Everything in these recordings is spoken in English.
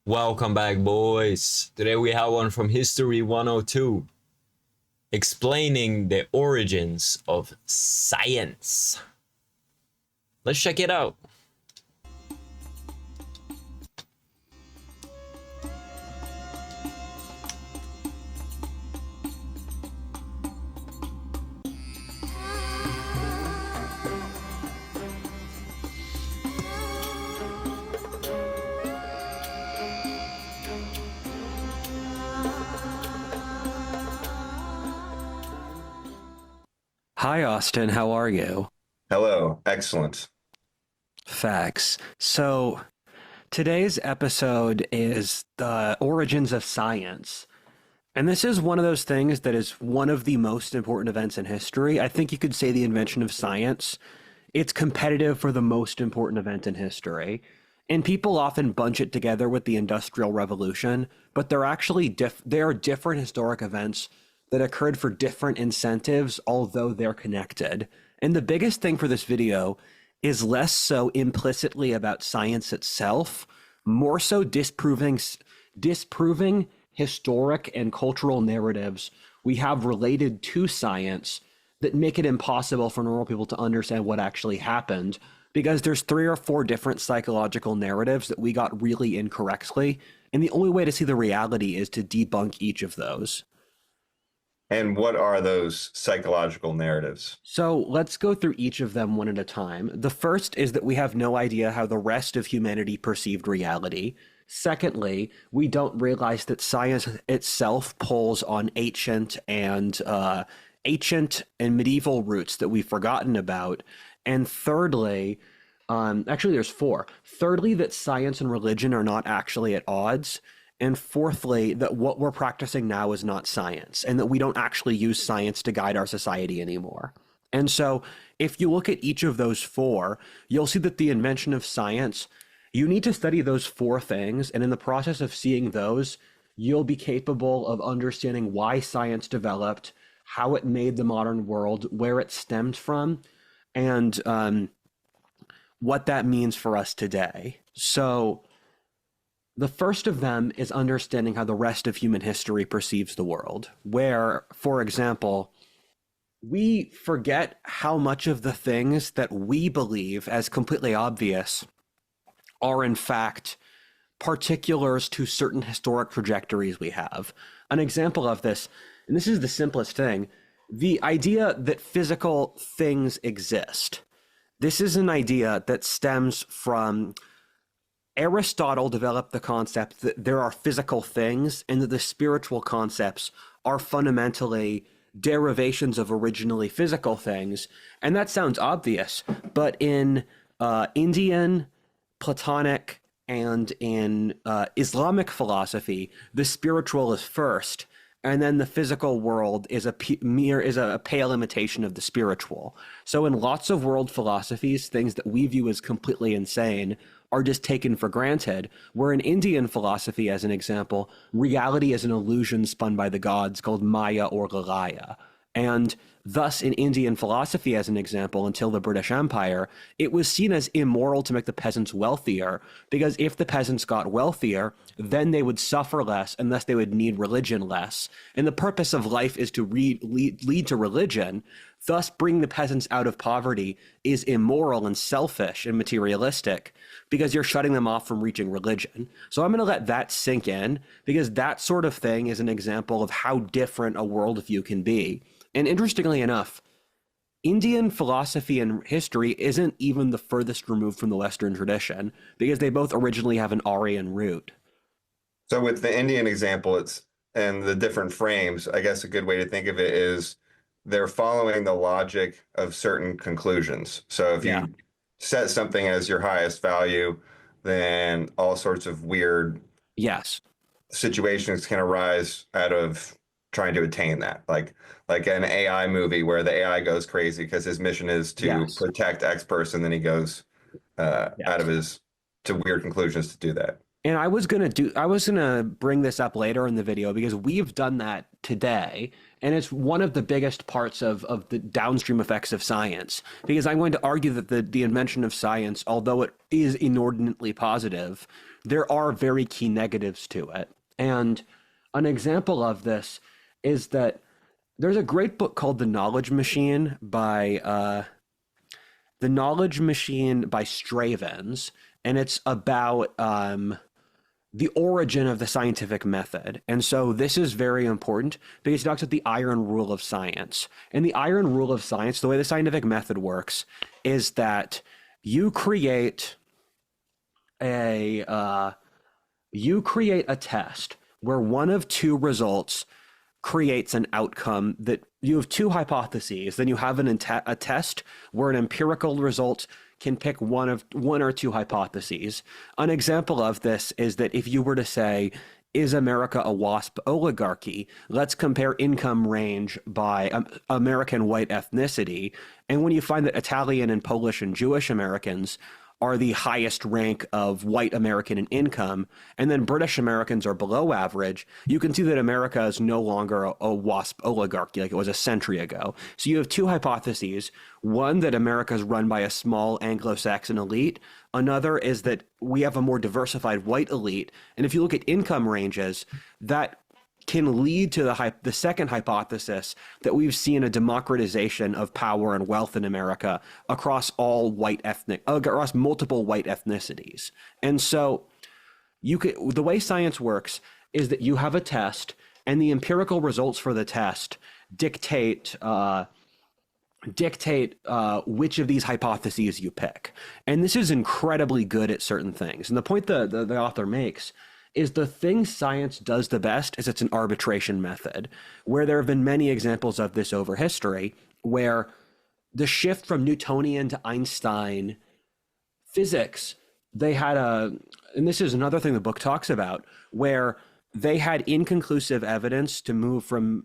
Welcome back, boys. Today we have one from History 102, explaining the origins of science. Let's check it out. Hi, Austin. How are you? Hello, excellent. Facts. So, today's episode is the origins of science. And this is one of those things that is one of the most important events in history. I think you could say the invention of science. It's competitive for the most important event in history. And people often bunch it together with the Industrial Revolution, but they're actually they are different historic events that occurred for different incentives, although they're connected. And the biggest thing for this video is less so implicitly about science itself, more so disproving historic and cultural narratives we have related to science that make it impossible for normal people to understand what actually happened, because there's three or four different psychological narratives that we got really incorrectly, and the only way to see the reality is to debunk each of those. And what are those psychological narratives? So let's go through each of them one at a time. The first is that we have no idea how the rest of humanity perceived reality. Secondly, we don't realize that science itself pulls on ancient and medieval roots that we've forgotten about. And thirdly, actually, there's four. Thirdly, that science and religion are not actually at odds. And fourthly, that what we're practicing now is not science, and that we don't actually use science to guide our society anymore. And so if you look at each of those four, you'll see that the invention of science, you need to study those four things. And in the process of seeing those, you'll be capable of understanding why science developed, how it made the modern world, where it stemmed from, and what that means for us today. So the first of them is understanding how the rest of human history perceives the world, where, for example, we forget how much of the things that we believe as completely obvious are in fact particulars to certain historic trajectories we have. An example of this, and this is the simplest thing, the idea that physical things exist. This is an idea that stems from Aristotle. Developed the concept that there are physical things and that the spiritual concepts are fundamentally derivations of originally physical things. And that sounds obvious, but in Indian, Platonic, and in Islamic philosophy, the spiritual is first, and then the physical world is a pale imitation of the spiritual. So in lots of world philosophies, things that we view as completely insane are just taken for granted. Where in Indian philosophy, as an example, reality is an illusion spun by the gods called Maya or Galaya. And thus, in Indian philosophy, as an example, until the British Empire, it was seen as immoral to make the peasants wealthier, because if the peasants got wealthier, then they would suffer less, and thus they would need religion less. And the purpose of life is to lead to religion. Thus, bringing the peasants out of poverty is immoral and selfish and materialistic, because you're shutting them off from reaching religion. So I'm going to let that sink in, because that sort of thing is an example of how different a worldview can be. And interestingly enough, Indian philosophy and history isn't even the furthest removed from the Western tradition, because they both originally have an Aryan root. So with the Indian example, it's and the different frames, I guess a good way to think of it is they're following the logic of certain conclusions. So if Yeah. you set something as your highest value, then all sorts of weird Yes. situations can arise out of trying to attain that. Like an AI movie where the AI goes crazy because his mission is to Yes. protect X person, then he goes out of Yes. his to weird conclusions to do that. And I was gonna bring this up later in the video, because we've done that today. And it's one of the biggest parts of the downstream effects of science, because I'm going to argue that the invention of science, although it is inordinately positive, there are very key negatives to it. And an example of this is that there's a great book called The Knowledge Machine by Stravens, and it's about the origin of the scientific method. And so this is very important because it talks about the iron rule of science. And the iron rule of science, the way the scientific method works, is that you create a test where one of two results creates an outcome. That you have two hypotheses, then you have a test where an empirical result can pick one or two hypotheses. An example of this is that if you were to say, is America a WASP oligarchy? Let's compare income range by American white ethnicity. And when you find that Italian and Polish and Jewish Americans are the highest rank of white American in income, and then British Americans are below average, you can see that America is no longer a WASP oligarchy like it was a century ago. So you have two hypotheses. One, that America is run by a small Anglo-Saxon elite. Another is that we have a more diversified white elite. And if you look at income ranges, that can lead to the second hypothesis, that we've seen a democratization of power and wealth in America across across multiple white ethnicities. And so the way science works is that you have a test, and the empirical results for the test dictate which of these hypotheses you pick. And this is incredibly good at certain things. And the point the author makes is the thing science does the best is it's an arbitration method, where there have been many examples of this over history, where the shift from Newtonian to Einstein physics, and this is another thing the book talks about, where they had inconclusive evidence to move from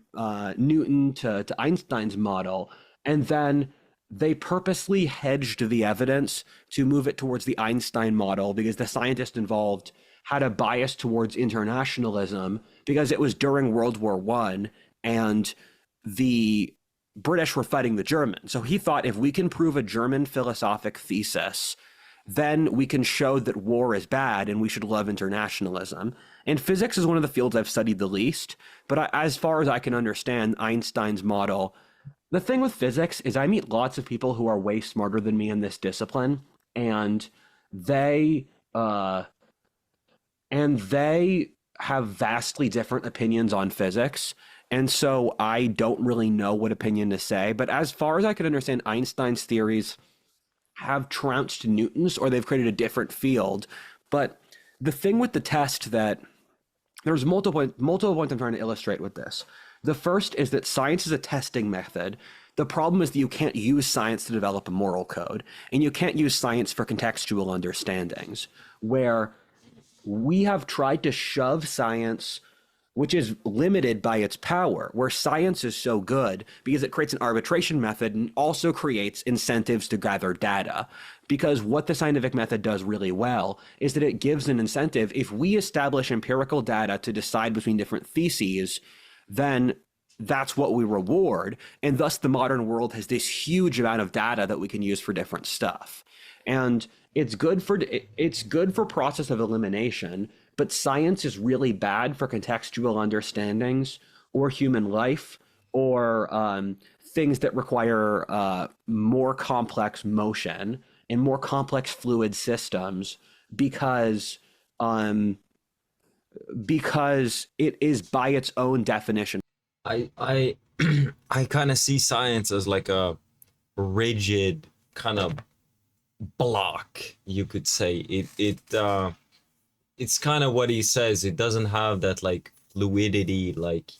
Newton to Einstein's model, and then they purposely hedged the evidence to move it towards the Einstein model because the scientist involved had a bias towards internationalism because it was during World War I and the British were fighting the Germans. So he thought, if we can prove a German philosophic thesis, then we can show that war is bad and we should love internationalism. And physics is one of the fields I've studied the least, but as far as I can understand Einstein's model, the thing with physics is I meet lots of people who are way smarter than me in this discipline, and they have vastly different opinions on physics. And so I don't really know what opinion to say. But as far as I can understand, Einstein's theories have trounced Newton's, or they've created a different field. But the thing with the test, that there's multiple points I'm trying to illustrate with this. The first is that science is a testing method. The problem is that you can't use science to develop a moral code, and you can't use science for contextual understandings, where we have tried to shove science, which is limited by its power, where science is so good because it creates an arbitration method and also creates incentives to gather data. Because what the scientific method does really well is that it gives an incentive. If we establish empirical data to decide between different theses, then that's what we reward. And thus the modern world has this huge amount of data that we can use for different stuff. And it's good for process of elimination, but science is really bad for contextual understandings or human life or things that require more complex motion and more complex fluid systems because it is by its own definition. I I kind of see science as like a rigid kind of block, you could say. It's kind of what he says. It doesn't have that like fluidity, like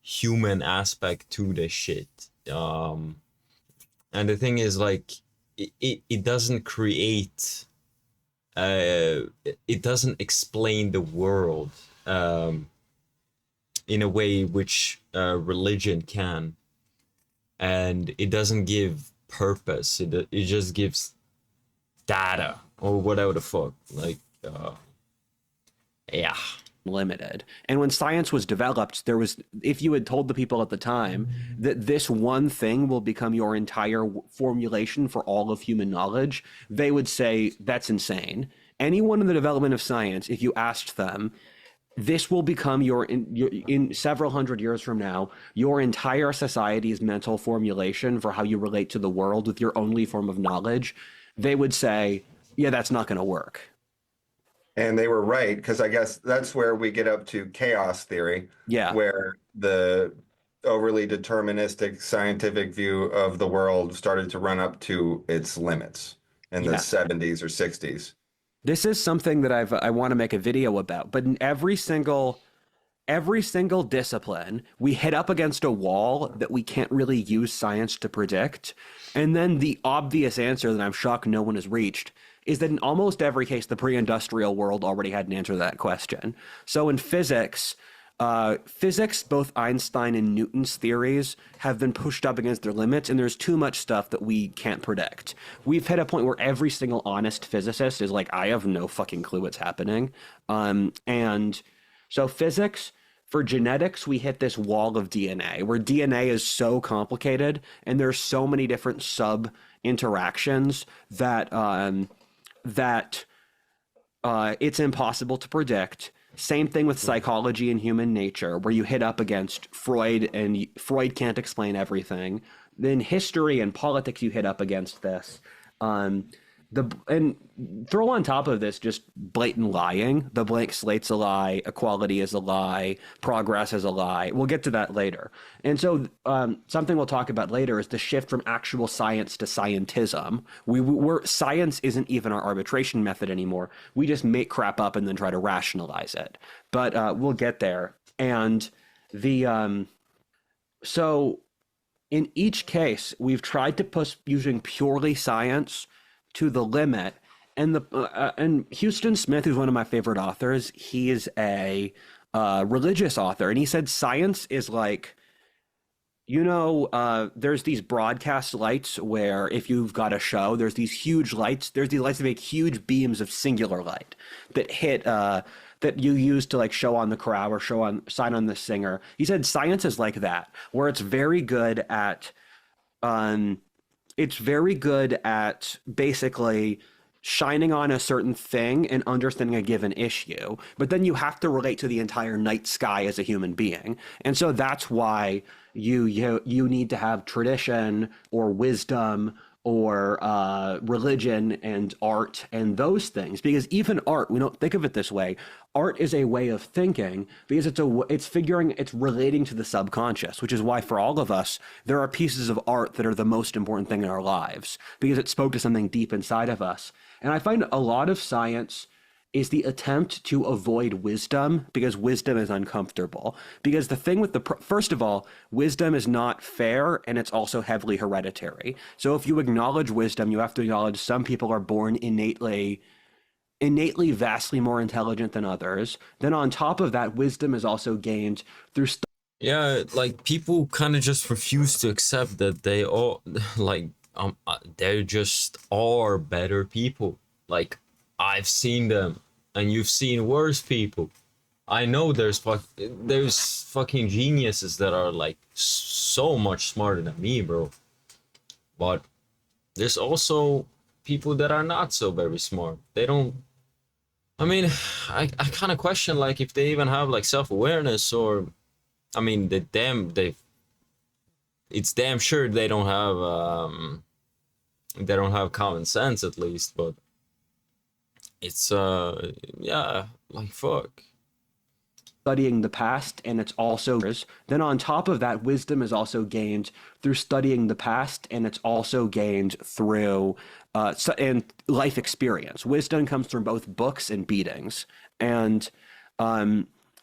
human aspect to the shit. And the thing is, like, it doesn't create, it doesn't explain the world in a way which religion can, and it doesn't give purpose. It just gives data or whatever the fuck. Like, yeah. limited. And when science was developed, there was, if you had told the people at the time that this one thing will become your entire formulation for all of human knowledge, they would say that's insane. Anyone in the development of science, if you asked them, this will become in several hundred years from now, your entire society's mental formulation for how you relate to the world with your only form of knowledge, they would say, yeah, that's not going to work. And they were right, because I guess that's where we get up to chaos theory, Yeah. where the overly deterministic scientific view of the world started to run up to its limits in the 70s or 60s. This is something that I want to make a video about, but in every single discipline, we hit up against a wall that we can't really use science to predict. And then the obvious answer that I'm shocked no one has reached is that in almost every case, the pre-industrial world already had an answer to that question. So in physics, both Einstein and Newton's theories have been pushed up against their limits, and there's too much stuff that we can't predict. We've hit a point where every single honest physicist is like, I have no fucking clue what's happening. And so physics, for genetics, we hit this wall of DNA, where DNA is so complicated, and there's so many different sub-interactions that it's impossible to predict. Same thing with psychology and human nature, where you hit up against Freud, and Freud can't explain everything. Then history and politics, you hit up against this. And throw on top of this just blatant lying. The blank slate's a lie, equality is a lie, progress is a lie. We'll get to that later. And so something we'll talk about later is the shift from actual science to scientism. Science isn't even our arbitration method anymore. We just make crap up and then try to rationalize it. But we'll get there. And so in each case, we've tried to push using purely science to the limit. And Houston Smith, who's one of my favorite authors, he is a religious author, and he said science is like, there's these broadcast lights where if you've got a show, there's these huge lights. There's these lights that make huge beams of singular light that hit that you use to like show on the crowd or sign on the singer. He said science is like that, where it's very good at basically shining on a certain thing and understanding a given issue, but then you have to relate to the entire night sky as a human being. And so that's why you need to have tradition or wisdom or religion and art and those things, because even art, we don't think of it this way. Art is a way of thinking because it's relating to the subconscious, which is why for all of us, there are pieces of art that are the most important thing in our lives because it spoke to something deep inside of us. And I find a lot of science is the attempt to avoid wisdom because wisdom is uncomfortable. Because the thing with first of all, wisdom is not fair and it's also heavily hereditary. So if you acknowledge wisdom, you have to acknowledge some people are born innately vastly more intelligent than others. Then on top of that, wisdom is also gained through yeah, like people kind of just refuse to accept that they all they're just are better people. Like I've seen them and you've seen worse people. I know there's fucking geniuses that are like so much smarter than me, bro. But there's also people that are not so very smart. They don't, I mean, I kind of question like if they even have like self-awareness or, I mean, it's damn sure they don't have common sense at least, but it's yeah, like fuck. Studying the past, and it's also then on top of that, wisdom is also gained through studying the past, and it's also gained through and life experience. Wisdom comes from both books and beatings, and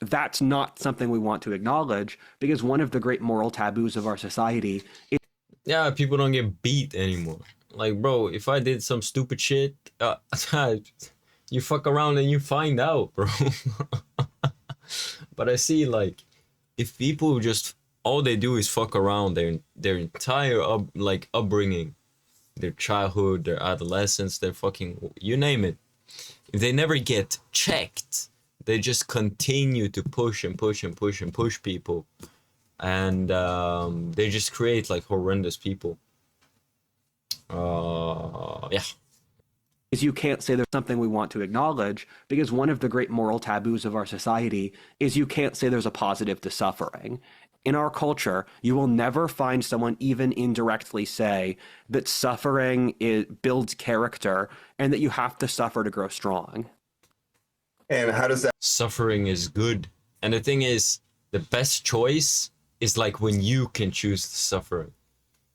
that's not something we want to acknowledge because one of the great moral taboos of our society is people don't get beat anymore. Like, bro, if I did some stupid shit, you fuck around and you find out, bro. But I see, like, if people just all they do is fuck around their entire upbringing, their childhood, their adolescence, their fucking you name it, if they never get checked, they just continue to push and push and push and push people, and they just create like horrendous people. Yeah. Is you can't say there's something we want to acknowledge, because one of the great moral taboos of our society is you can't say there's a positive to suffering. In our culture, you will never find someone even indirectly say that suffering builds character and that you have to suffer to grow strong. And how does that? Suffering is good. And the thing is, the best choice is like when you can choose to suffer.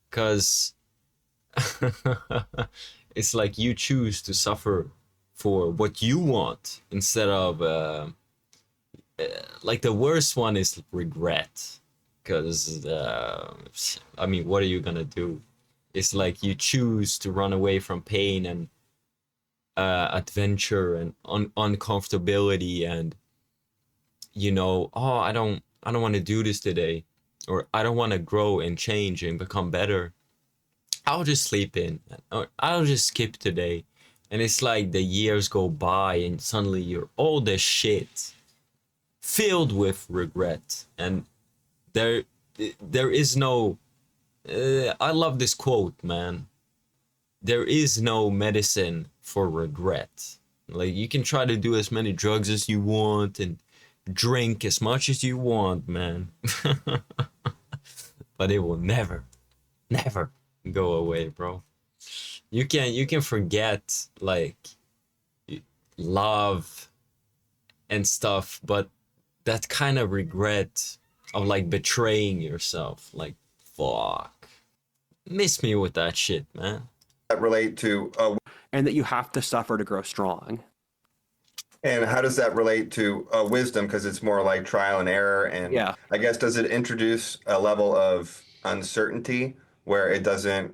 Because it's like you choose to suffer for what you want instead of like the worst one is regret. Because I mean, what are you gonna do? It's like you choose to run away from pain and adventure and uncomfortability, and you know, oh, I don't want to do this today, or I don't want to grow and change and become better. I'll just sleep in, or I'll just skip today. And it's like the years go by and suddenly you're all this shit filled with regret. And there is no I love this quote, man. There is no medicine for regret. Like, you can try to do as many drugs as you want and drink as much as you want, man. But it will never go away, bro. You can forget like love and stuff, but that kind of regret of like betraying yourself, like, fuck, miss me with that shit, man. Relate to And that you have to suffer to grow strong. and how does that relate to wisdom? Because it's more like trial and error, and Yeah. I guess, does it introduce a level of uncertainty where it doesn't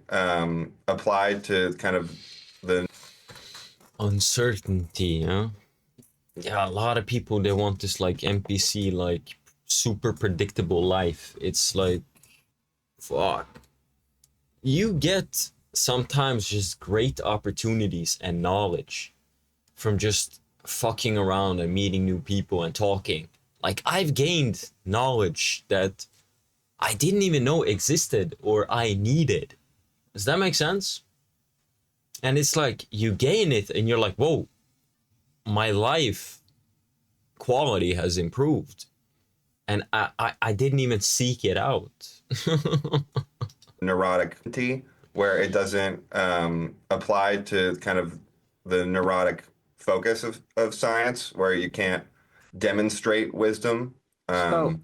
apply to kind of the Uncertainty, huh? Yeah, a lot of people, they want this like NPC, like super predictable life. It's like, fuck. You get sometimes just great opportunities and knowledge from just fucking around and meeting new people and talking. Like, I've gained knowledge that I didn't even know existed or I needed. Does that make sense? And it's like you gain it and you're like, whoa, my life quality has improved. And I didn't even seek it out. neurotic where it doesn't apply to kind of the neurotic focus of science, where you can't demonstrate wisdom. So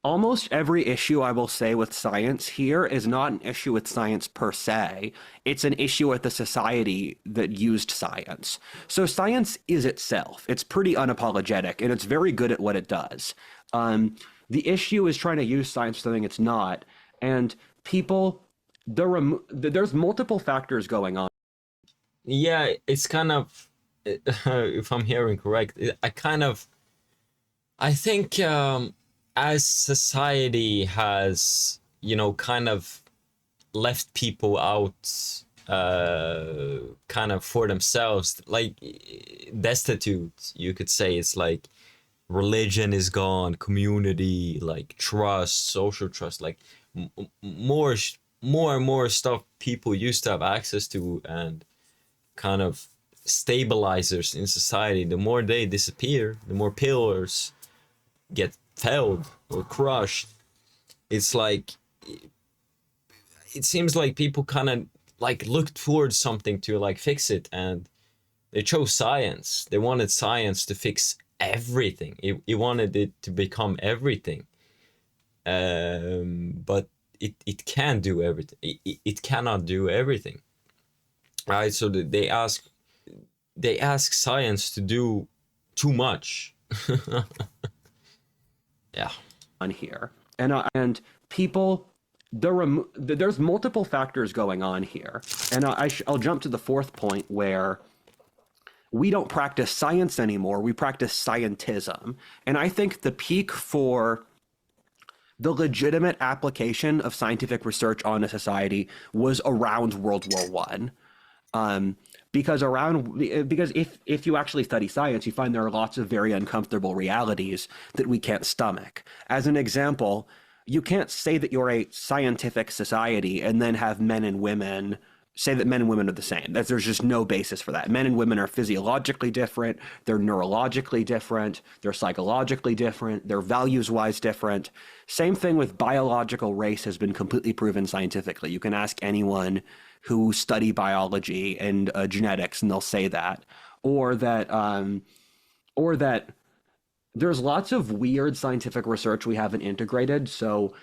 almost every issue I will say with science here is not an issue with science per se. It's an issue with the society that used science. So science is itself. It's pretty unapologetic, and it's very good at what it does. The issue is trying to use science for something it's not. And people, there's multiple factors going on. Yeah, it's kind of, if I'm hearing correct, I think as society has, you know, kind of left people out kind of for themselves, like destitute, you could say. It's like religion is gone, community, like trust, social trust, like more and more stuff people used to have access to, and kind of stabilizers in society. The more they disappear, the more pillars get felled or crushed. It's like, it seems like people kind of like look towards something to like fix it, and they chose science. They wanted science to fix everything. It wanted it to become everything. But it can't do everything. It cannot do everything, right? So they ask science to do too much. Yeah. On here, and people, there's multiple factors going on here, and I'll jump to the fourth point, where we don't practice science anymore. We practice scientism, and I think the peak for the legitimate application of scientific research on a society was around World War I. because if you actually study science, you find there are lots of very uncomfortable realities that we can't stomach. As an example, you can't say that you're a scientific society and then have men and women say that men and women are the same. There's just no basis for that. Men and women are physiologically different, they're neurologically different, they're psychologically different, they're values-wise different. Same thing with biological race has been completely proven scientifically. You can ask anyone who study biology and genetics, and they'll say that, or that there's lots of weird scientific research we haven't integrated. So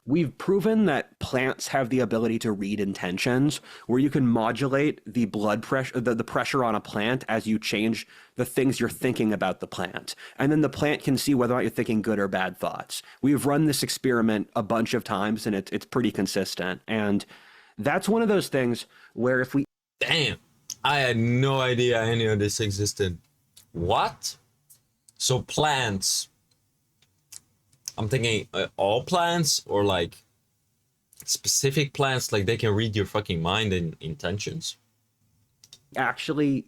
we've proven that plants have the ability to read intentions, where you can modulate the blood pressure, the pressure on a plant as you change the things you're thinking about the plant. And then the plant can see whether or not you're thinking good or bad thoughts. We've run this experiment a bunch of times, and it's pretty consistent. And that's one of those things where if we... Damn, I had no idea any of this existed. What? So plants, I'm thinking all plants, or like specific plants, like they can read your fucking mind and intentions. actually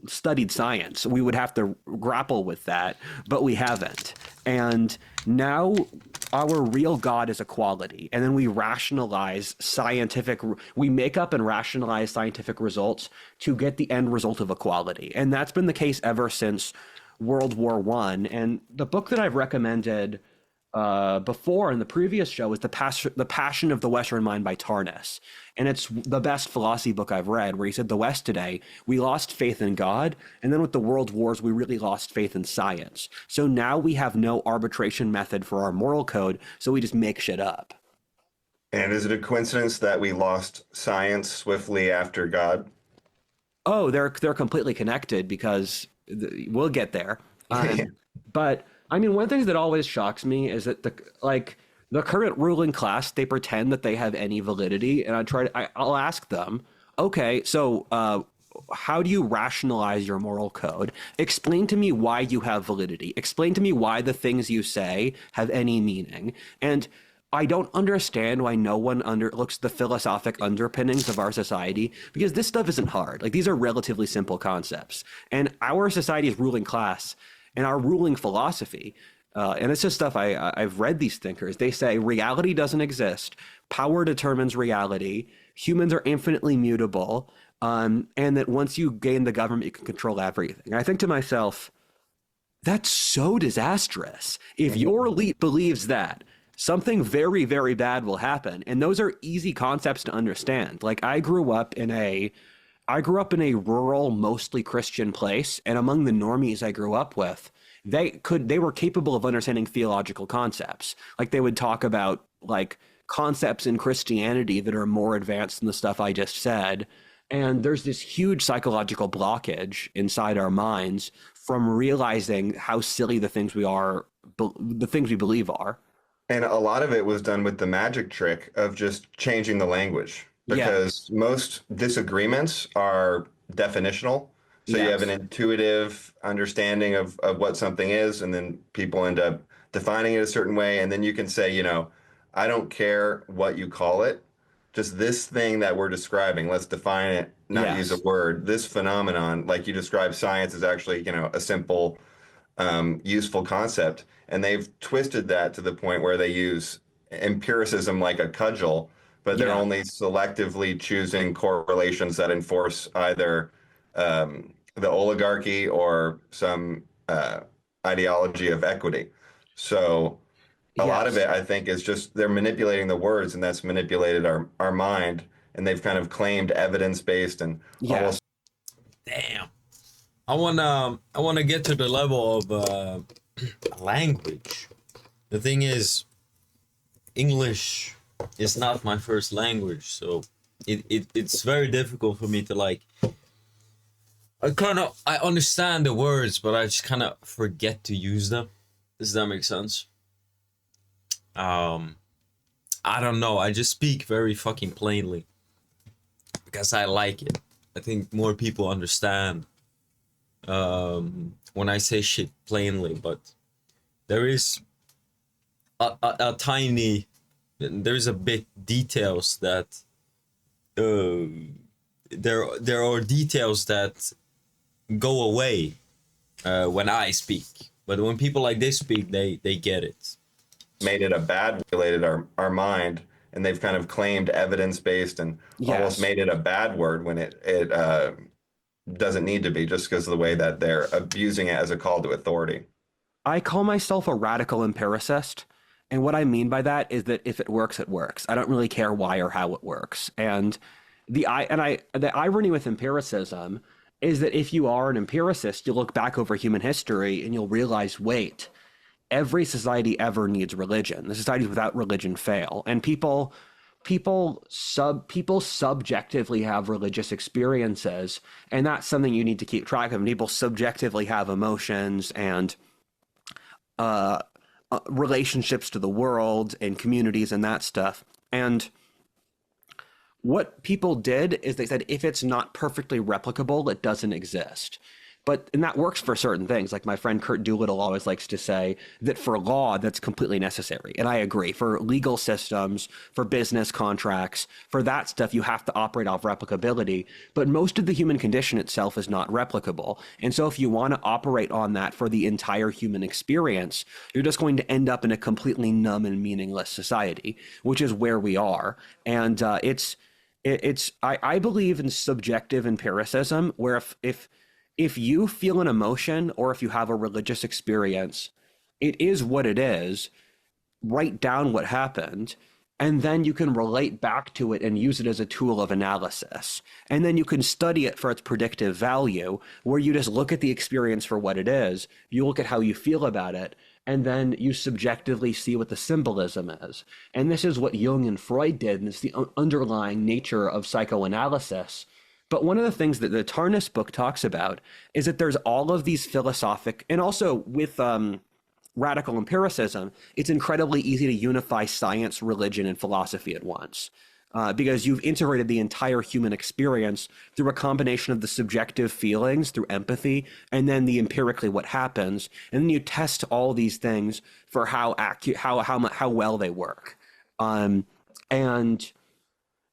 studied science, we would have to grapple with that, but we haven't. And now our real God is equality. And then we make up and rationalize scientific results to get the end result of equality. And that's been the case ever since World War I. And the book that I've recommended before in the previous show is The Passion of the Western Mind by Tarnas. And it's the best philosophy book I've read, where he said the West today, we lost faith in God, and then with the world wars, we really lost faith in science. So now we have no arbitration method for our moral code, so we just make shit up. And is it a coincidence that we lost science swiftly after God? Oh, they're completely connected, because we'll get there. But I mean, one of the things that always shocks me is that the current ruling class, they pretend that they have any validity, and I'll ask them, okay, so how do you rationalize your moral code? Explain to me why you have validity. Explain to me why the things you say have any meaning. And I don't understand why no one looks at the philosophic underpinnings of our society, because this stuff isn't hard. Like, these are relatively simple concepts. And our society's ruling class and our ruling philosophy, and it's just stuff I've read these thinkers, they say reality doesn't exist, power determines reality, humans are infinitely mutable, and that once you gain the government, you can control everything. And I think to myself, that's so disastrous. If your elite believes that, something very, very bad will happen. And those are easy concepts to understand. Like, I grew up in a rural, mostly Christian place, and among the normies I grew up with, they were capable of understanding theological concepts. Like, they would talk about like concepts in Christianity that are more advanced than the stuff I just said. And there's this huge psychological blockage inside our minds from realizing how silly the things we believe are. And a lot of it was done with the magic trick of just changing the language, because most disagreements are definitional. So you have an intuitive understanding of what something is, and then people end up defining it a certain way. And then you can say, I don't care what you call it, just this thing that we're describing, let's define it, not use a word. This phenomenon, like you described, science is actually, a simple, useful concept. And they've twisted that to the point where they use empiricism like a cudgel, but they're only selectively choosing correlations that enforce either the oligarchy or some ideology of equity. So a lot of it, I think, is just they're manipulating the words, and that's manipulated our mind, and they've kind of claimed evidence-based and almost. Damn. I wanna get to the level of language. The thing is, English is not my first language, so it's very difficult for me to like. I understand the words, but I just kind of forget to use them. Does that make sense? I don't know. I just speak very fucking plainly because I like it. I think more people understand when I say shit plainly, but there is a tiny, there's a bit details that there are details that go away when I speak, but when people like this speak, they get it. Made it a bad related our mind, and they've kind of claimed evidence-based and almost Yes. made it a bad word when it doesn't need to be, just because of the way that they're abusing it as a call to authority. I call myself a radical empiricist. And what I mean by that is that if it works, it works. I don't really care why or how it works. And the irony with empiricism is that if you are an empiricist, you look back over human history and you'll realize, wait, every society ever needs religion. The societies without religion fail. And people subjectively have religious experiences, and that's something you need to keep track of. People subjectively have emotions and relationships to the world and communities and that stuff. And what people did is they said, if it's not perfectly replicable, it doesn't exist. And that works for certain things. Like my friend Kurt Doolittle always likes to say that for law, that's completely necessary. And I agree. For legal systems, for business contracts, for that stuff, you have to operate off replicability. But most of the human condition itself is not replicable. And so if you want to operate on that for the entire human experience, you're just going to end up in a completely numb and meaningless society, which is where we are. And I believe in subjective empiricism, where if you feel an emotion or if you have a religious experience, it is what it is. Write down what happened, and then you can relate back to it and use it as a tool of analysis. And then you can study it for its predictive value, where you just look at the experience for what it is, you look at how you feel about it, and then you subjectively see what the symbolism is. And this is what Jung and Freud did, and it's the underlying nature of psychoanalysis. But one of the things that the Tarnas book talks about is that there's all of these philosophic, and also with radical empiricism, it's incredibly easy to unify science, religion, and philosophy at once. Because you've integrated the entire human experience through a combination of the subjective feelings, through empathy, and then the empirically what happens, and then you test all these things for how well they work. And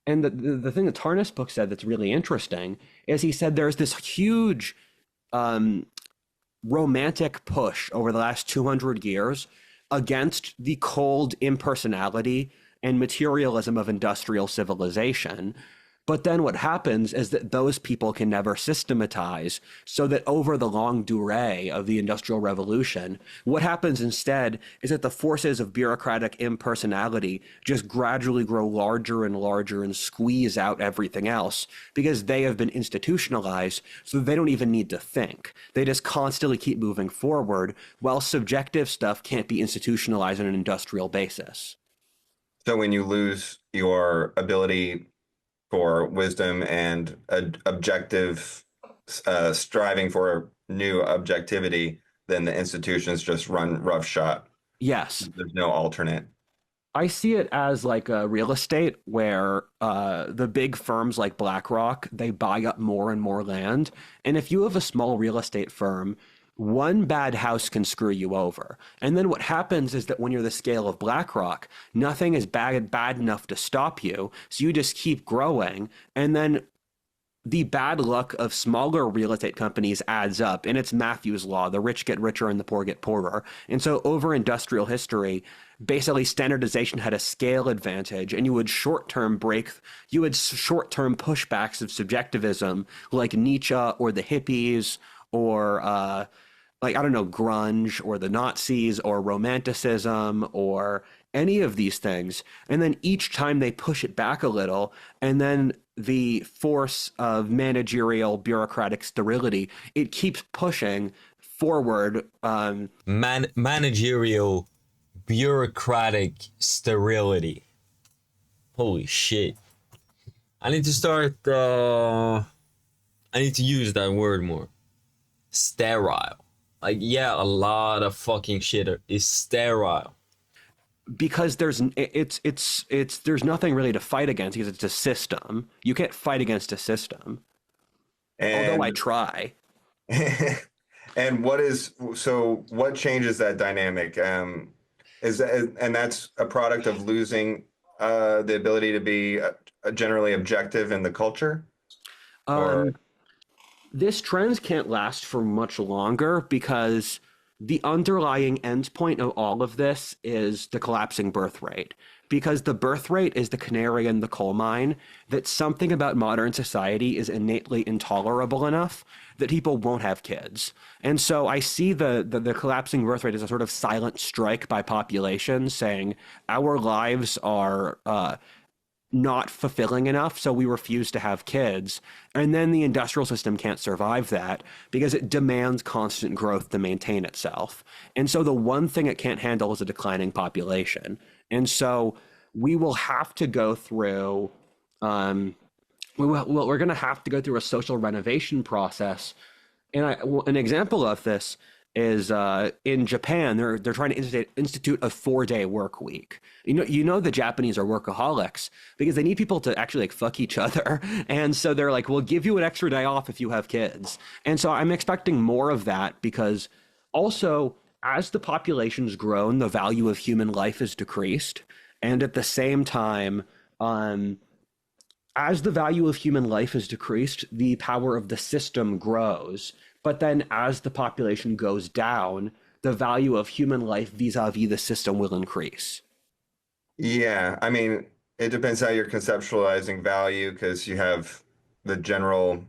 the thing that Tarnas book said that's really interesting is he said there's this huge romantic push over the last 200 years against the cold impersonality and materialism of industrial civilization. But then what happens is that those people can never systematize, so that over the long durée of the Industrial Revolution, what happens instead is that the forces of bureaucratic impersonality just gradually grow larger and larger and squeeze out everything else, because they have been institutionalized, so they don't even need to think. They just constantly keep moving forward, while subjective stuff can't be institutionalized on an industrial basis. So when you lose your ability for wisdom and objective striving for new objectivity, then the institutions just run roughshod. Yes. There's no alternate. I see it as like a real estate where the big firms like BlackRock, they buy up more and more land. And if you have a small real estate firm, one bad house can screw you over. And then what happens is that when you're the scale of BlackRock, nothing is bad enough to stop you. So you just keep growing. And then the bad luck of smaller real estate companies adds up. And it's Matthew's law: the rich get richer and the poor get poorer. And so over industrial history, basically standardization had a scale advantage, and you had short-term pushbacks of subjectivism, like Nietzsche or the hippies, or like, I don't know, grunge or the Nazis or romanticism or any of these things. And then each time they push it back a little, and then the force of managerial bureaucratic sterility, it keeps pushing forward. Managerial bureaucratic sterility. Holy shit. I need to start, I need to use that word more. Sterile. Like, yeah, a lot of fucking shit is sterile. Because there's nothing really to fight against, because it's a system. You can't fight against a system. And, although I try. And what changes that dynamic? And that's a product of losing the ability to be generally objective in the culture? Or This trend can't last for much longer because the underlying endpoint of all of this is the collapsing birth rate. Because the birth rate is the canary in the coal mine, that something about modern society is innately intolerable enough that people won't have kids. And so I see the collapsing birth rate as a sort of silent strike by population saying our lives are not fulfilling enough, so we refuse to have kids. And then the industrial system can't survive that because it demands constant growth to maintain itself. And so the one thing it can't handle is a declining population. And so we will have to go through, we're going to have to go through a social renovation process. And an example of this is in Japan. They're trying to institute a 4-day work week. You know the Japanese are workaholics because they need people to actually like fuck each other, and so they're like, "We'll give you an extra day off if you have kids." And so I'm expecting more of that because also as the population's grown, the value of human life has decreased, and at the same time, as the value of human life has decreased, the power of the system grows. But then as the population goes down, the value of human life vis-a-vis the system will increase. yeah, I mean, it depends how you're conceptualizing value because you have the general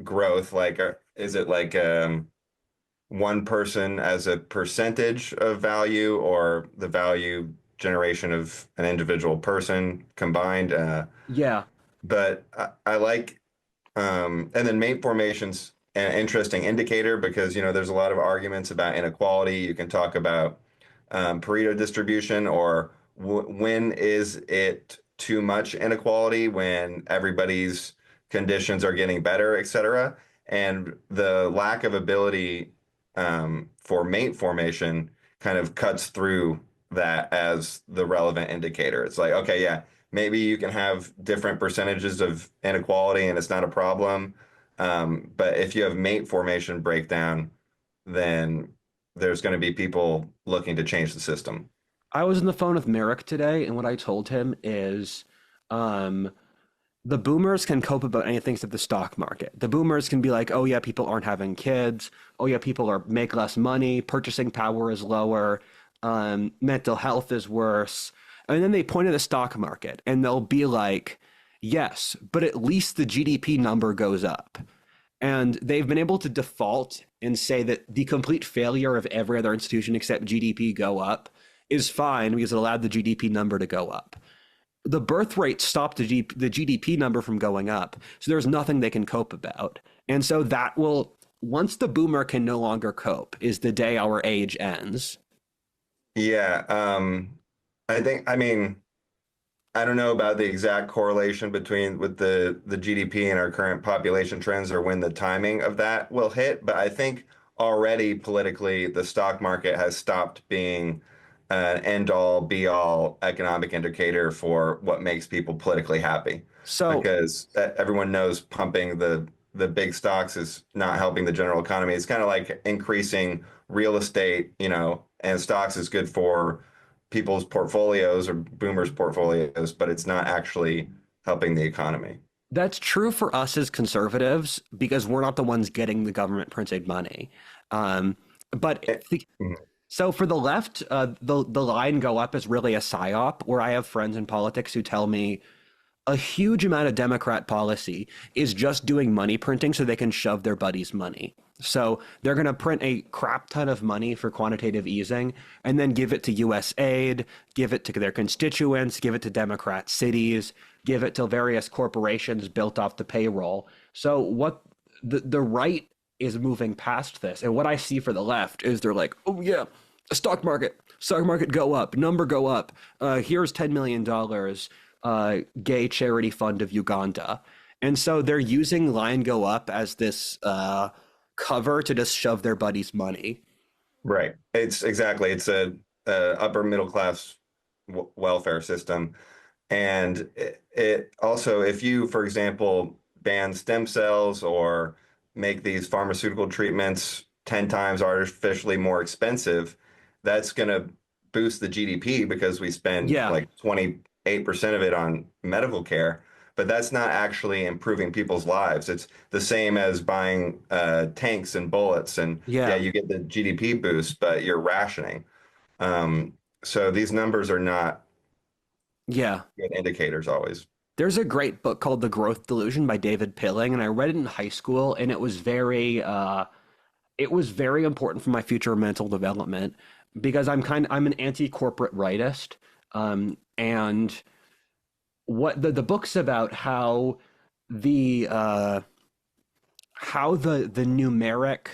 growth. Like, is it like one person as a percentage of value or the value generation of an individual person combined? Yeah. But I like, and then mate formation's an interesting indicator because, there's a lot of arguments about inequality. You can talk about Pareto distribution or when is it too much inequality when everybody's conditions are getting better, et cetera. And the lack of ability for mate formation kind of cuts through that as the relevant indicator. It's like, okay, yeah, maybe you can have different percentages of inequality and it's not a problem. But if you have mate formation breakdown, then there's going to be people looking to change the system. I was on the phone with Merrick today, and what I told him is um, the boomers can cope about anything except the stock market. The boomers can be like, oh yeah, people aren't having kids. Oh yeah, people are make less money. Purchasing power is lower. Mental health is worse. And then they point at the stock market and they'll be like, yes, but at least the GDP number goes up. And they've been able to default and say that the complete failure of every other institution except GDP go up is fine because it allowed the GDP number to go up. The birth rate stopped the GDP number from going up. So there's nothing they can cope about. And so that will, once the boomer can no longer cope, is the day our age ends. Yeah, I mean, I don't know about the exact correlation between with the GDP and our current population trends or when the timing of that will hit, but I think already politically the stock market has stopped being an end all be all economic indicator for what makes people politically happy So because everyone knows pumping the big stocks is not helping the general economy. It's kind of like increasing real estate, and stocks is good for people's portfolios or boomers' portfolios, but it's not actually helping the economy. that's true for us as conservatives because we're not the ones getting the government printed money. Um, but Mhm. so for the left, the line go up is really a psyop. Where I have friends in politics who tell me a huge amount of Democrat policy is just doing money printing so they can shove their buddies' money. So they're going to print a crap ton of money for quantitative easing and then give it to US aid, give it to their constituents, give it to Democrat cities, give it to various corporations built off the payroll. So what the right is moving past this. And what I see for the left is they're like, oh yeah, stock market go up, number go up. Here's $10 million gay charity fund of Uganda. And so they're using Line Go Up as this cover to just shove their buddies' money. Right. It's a upper middle class welfare system. And it also, if you, for example, ban stem cells or make these pharmaceutical treatments 10 times artificially more expensive, that's going to boost the GDP because we spend Yeah. like 28% of it on medical care. but that's not actually improving people's lives. It's the same as buying tanks and bullets, and yeah, Yeah. you get the GDP boost, but you're rationing. So these numbers are not Yeah. good indicators always. There's a great book called The Growth Delusion by David Pilling, and I read it in high school, and it was very important for my future mental development because I'm an anti-corporate rightist. And what the book's about the how the numeric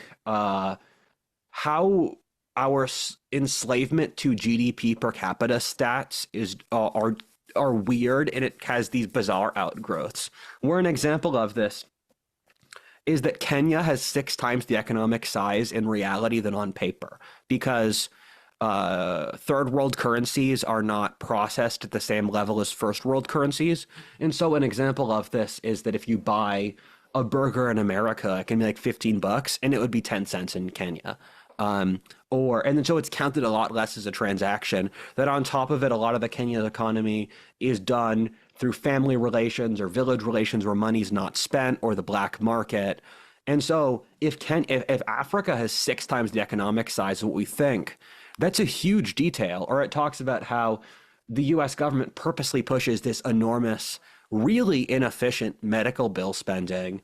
how our enslavement to GDP per capita stats are weird, and it has these bizarre outgrowths. Where an example of this is that Kenya has 6 times the economic size in reality than on paper because third world currencies are not processed at the same level as first world currencies. And so an example of this is that if you buy a burger in America, it can be like $15 and it would be 10 cents in Kenya. And then so it's counted a lot less as a transaction. That on top of it, a lot of the Kenyan economy is done through family relations or village relations where money's not spent or the black market. And so if Africa has 6 times the economic size of what we think, that's a huge detail. Or it talks about how the US government purposely pushes this enormous, really inefficient medical bill spending.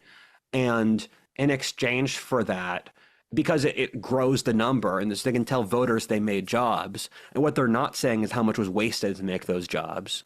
And in exchange for that, because it grows the number and they can tell voters they made jobs. And what they're not saying is how much was wasted to make those jobs.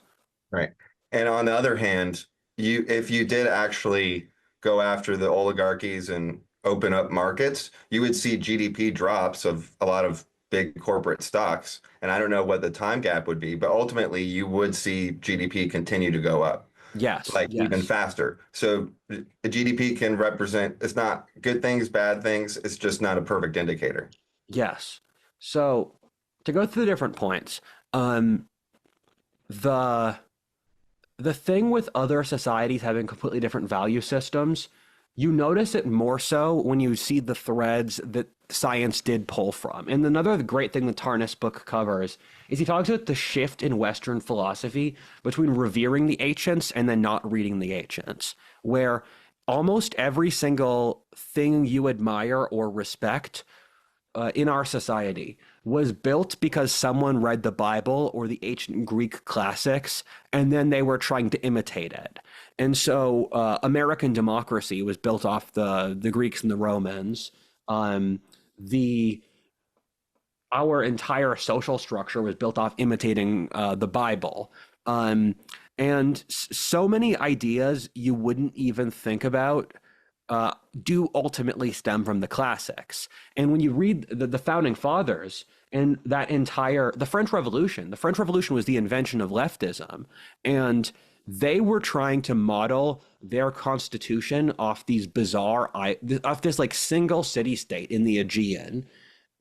Right. And on the other hand, if you did actually go after the oligarchies and open up markets, you would see GDP drops of a lot of big corporate stocks. And I don't know what the time gap would be, but ultimately you would see GDP continue to go up. Yes, Like even yes, faster. So the GDP can represent, it's not good things, bad things. It's just not a perfect indicator. yes. So to go through the different points, um, the the thing with other societies having completely different value systems, you notice it more so when you see the threads that science did pull from. And another great thing the Tarnas book covers is he talks about the shift in Western philosophy between revering the ancients and then not reading the ancients, where almost every single thing you admire or respect in our society was built because someone read the Bible or the ancient Greek classics, and then they were trying to imitate it. And so American democracy was built off the Greeks and the Romans. The Our entire social structure was built off imitating the Bible. And so many ideas you wouldn't even think about do ultimately stem from the classics. And when you read the founding fathers and the French Revolution was the invention of leftism. And they were trying to model their constitution off off this like single city state in the Aegean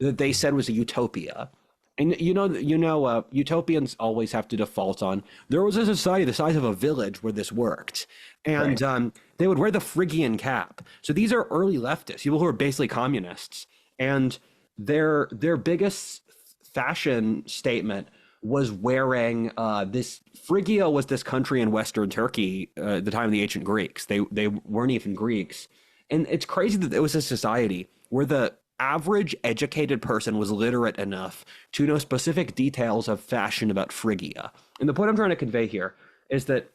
that they said was a utopia. And utopians always have to default on there was a society the size of a village where this worked, and Right. they would wear the Phrygian cap. So these are early leftists, people who are basically communists, and their biggest fashion statement was wearing this. Phrygia was this country in Western Turkey at the time of the ancient Greeks. They weren't even Greeks, and it's crazy that it was a society where the average educated person was literate enough to know specific details of fashion about Phrygia. And the point I'm trying to convey here is that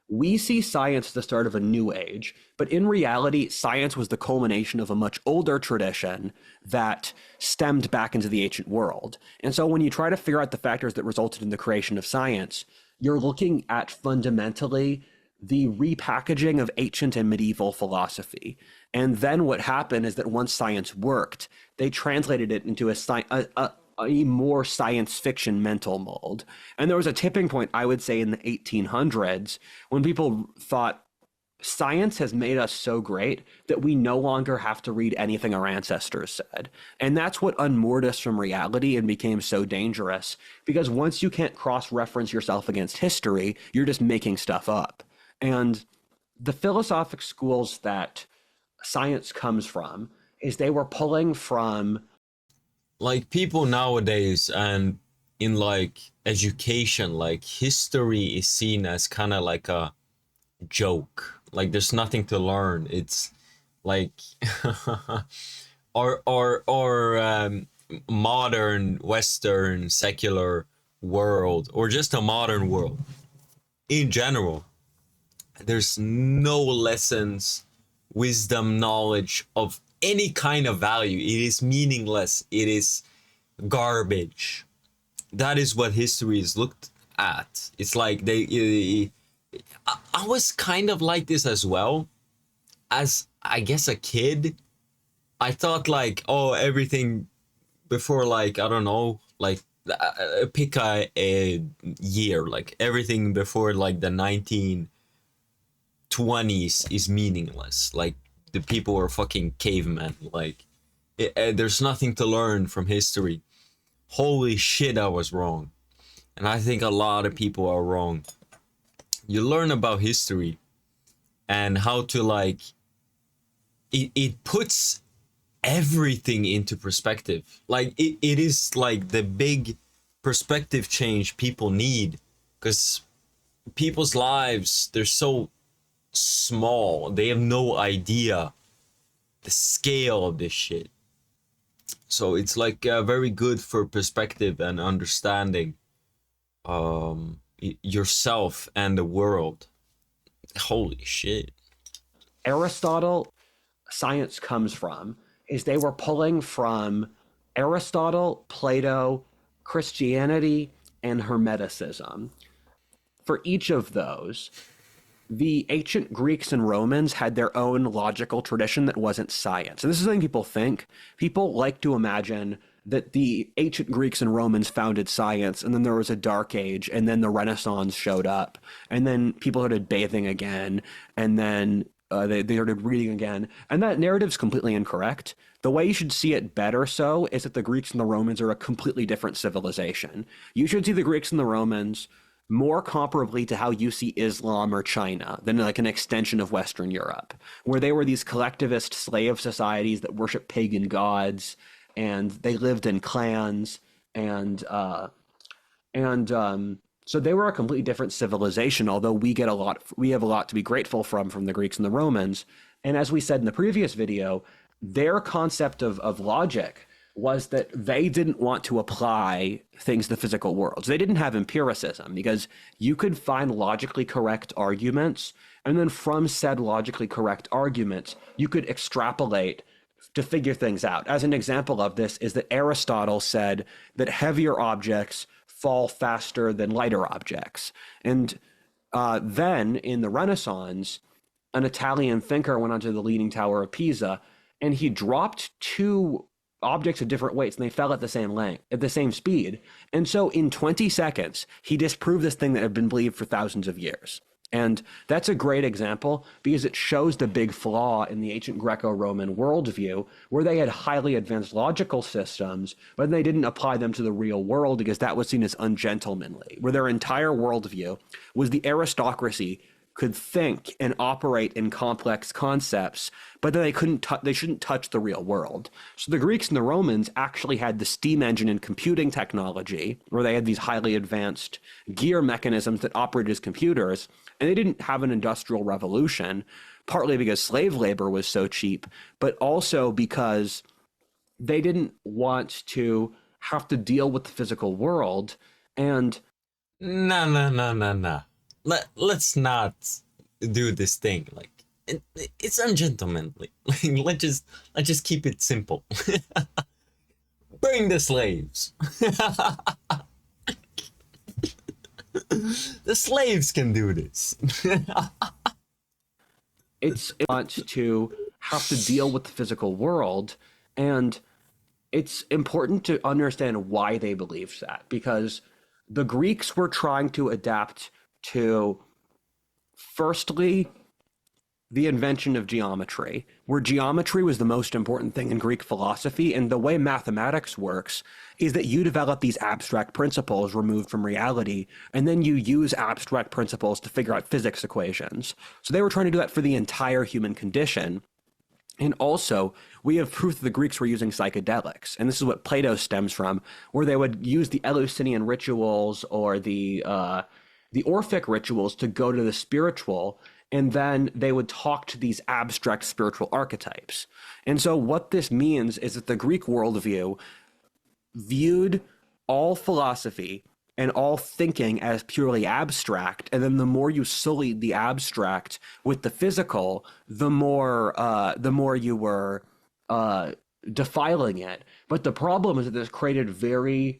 we see science as the start of a new age, but in reality, science was the culmination of a much older tradition that stemmed back into the ancient world. And so when you try to figure out the factors that resulted in the creation of science, you're looking at fundamentally the repackaging of ancient and medieval philosophy. And then what happened is that once science worked, they translated it into a more science fiction mental mold. And there was a tipping point, I would say, in the 1800s when people thought science has made us so great that we no longer have to read anything our ancestors said. And that's what unmoored us from reality and became so dangerous. Because once you can't cross-reference yourself against history, you're just making stuff up. And the philosophic schools that science comes from is they were pulling from Like people nowadays and in like education, like history is seen as kind of like a joke. Like there's nothing to learn. It's like or modern Western secular world, or just a modern world in general. There's no lessons, wisdom, knowledge of any kind of value. It is meaningless. It is garbage. That is what history is looked at. It's like I was kind of like this as well. As I guess a kid, I thought like, oh, everything before, like, I don't know, like pick a year, like everything before like the 1920s is meaningless. Like the people were fucking cavemen. Like there's nothing to learn from history. Holy shit, I was wrong. And I think a lot of people are wrong. You learn about history and how to like it puts everything into perspective. Like it is like the big perspective change people need, because people's lives, they're so small. They have no idea the scale of this shit. So it's like very good for perspective and understanding yourself and the world. Holy shit. Aristotle, science comes from, is they were pulling from Aristotle, Plato, Christianity, and hermeticism. For each of those, the ancient Greeks and Romans had their own logical tradition that wasn't science. And this is something people think. People like to imagine that the ancient Greeks and Romans founded science, and then there was a dark age, and then the Renaissance showed up, and then people started bathing again, and then they started reading again. And that narrative's completely incorrect. The way you should see it better so is that the Greeks and the Romans are a completely different civilization. You should see the Greeks and the Romans more comparably to how you see Islam or China than like an extension of Western Europe, where they were these collectivist slave societies that worship pagan gods, and they lived in clans, and so they were a completely different civilization. Although we have a lot to be grateful from the Greeks and the Romans. And as we said in the previous video, their concept of logic was that they didn't want to apply things to the physical world. So they didn't have empiricism, because you could find logically correct arguments, and then from said logically correct arguments, you could extrapolate to figure things out. As an example of this is that Aristotle said that heavier objects fall faster than lighter objects. And then in the Renaissance, an Italian thinker went onto the Leaning Tower of Pisa, and he dropped two objects of different weights, and they fell at the same length, at the same speed. And so in 20 seconds, he disproved this thing that had been believed for thousands of years. And that's a great example because it shows the big flaw in the ancient Greco-Roman worldview, where they had highly advanced logical systems, but they didn't apply them to the real world because that was seen as ungentlemanly, where their entire worldview was the aristocracy could think and operate in complex concepts, but then they shouldn't touch the real world. So the Greeks and the Romans actually had the steam engine and computing technology, where they had these highly advanced gear mechanisms that operated as computers, and they didn't have an industrial revolution, partly because slave labor was so cheap, but also because they didn't want to have to deal with the physical world. And No. Let's not do this thing. Like it's ungentlemanly. Let's just keep it simple. Bring the slaves. The slaves can do this. It's want to have to deal with the physical world, and it's important to understand why they believed that, because the Greeks were trying to adapt to, firstly, the invention of geometry, where geometry was the most important thing in Greek philosophy. And the way mathematics works is that you develop these abstract principles removed from reality, and then you use abstract principles to figure out physics equations. So they were trying to do that for the entire human condition. And also, we have proof that the Greeks were using psychedelics. And this is what Plato stems from, where they would use the Eleusinian rituals or the Orphic rituals to go to the spiritual. and then they would talk to these abstract spiritual archetypes. And so what this means is that the Greek worldview viewed all philosophy and all thinking as purely abstract, and then the more you sullied the abstract with the physical, the more you were defiling it. But the problem is that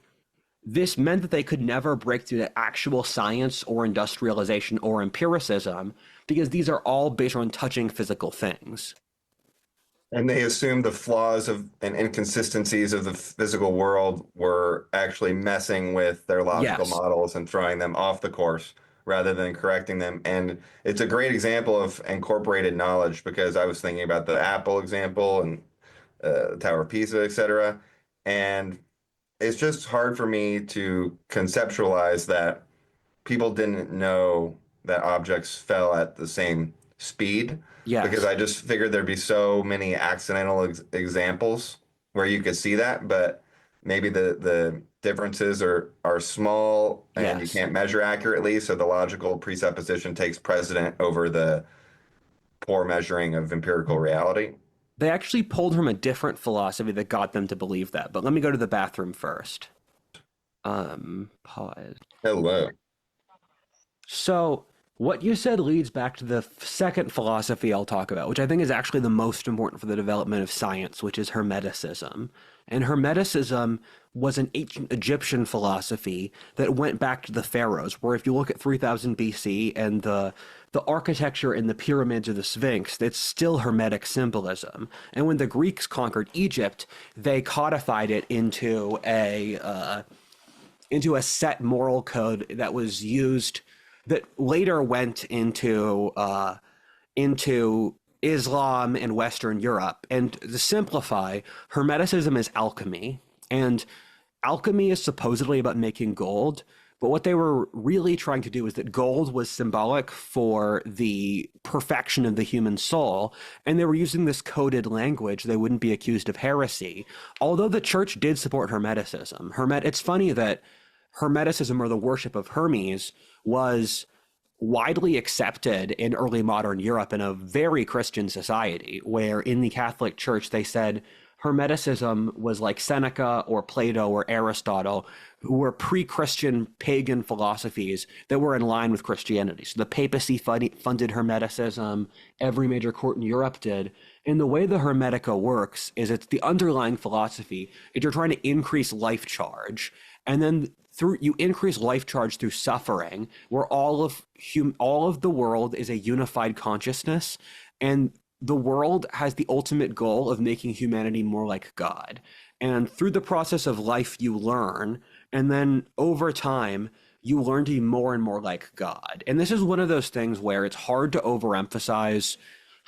this meant that they could never break through to actual science or industrialization or empiricism, because these are all based on touching physical things. And they assumed the flaws of and inconsistencies of the physical world were actually messing with their logical Yes. models and throwing them off the course rather than correcting them. And it's a great example of incorporated knowledge, because I was thinking about the Apple example and the Tower of Pisa, etc. And it's just hard for me to conceptualize that people didn't know that objects fell at the same speed, because Yes. I just figured there'd be so many accidental examples where you could see that, but maybe the differences are small and you Yes. can't measure accurately, so the logical presupposition takes precedent over the poor measuring of empirical reality. They actually pulled from a different philosophy that got them to believe that. But let me go to the bathroom first. Pause. Hello. So what you said leads back to the second philosophy I'll talk about, which I think is actually the most important for the development of science, which is hermeticism. And hermeticism was an ancient Egyptian philosophy that went back to the pharaohs, where if you look at 3000 BC and the architecture in the pyramids of the Sphinx, it's still Hermetic symbolism. And when the Greeks conquered Egypt, they codified it into a set moral code that was used, that later went into Islam and Western Europe. And to simplify, Hermeticism is alchemy, and alchemy is supposedly about making gold. But what they were really trying to do is that gold was symbolic for the perfection of the human soul, and they were using this coded language. They wouldn't be accused of heresy, although the church did support Hermeticism. It's funny that Hermeticism, or the worship of Hermes, was widely accepted in early modern Europe in a very Christian society, where in the Catholic Church they said Hermeticism was like Seneca or Plato or Aristotle, who were pre-Christian pagan philosophies that were in line with Christianity. So the papacy funded Hermeticism, every major court in Europe did. And the way the Hermetica works is it's the underlying philosophy is you're trying to increase life charge, and then you increase life charge through suffering, where all of the world is a unified consciousness, and the world has the ultimate goal of making humanity more like God. And through the process of life, you learn, and then over time, you learn to be more and more like God. And this is one of those things where it's hard to overemphasize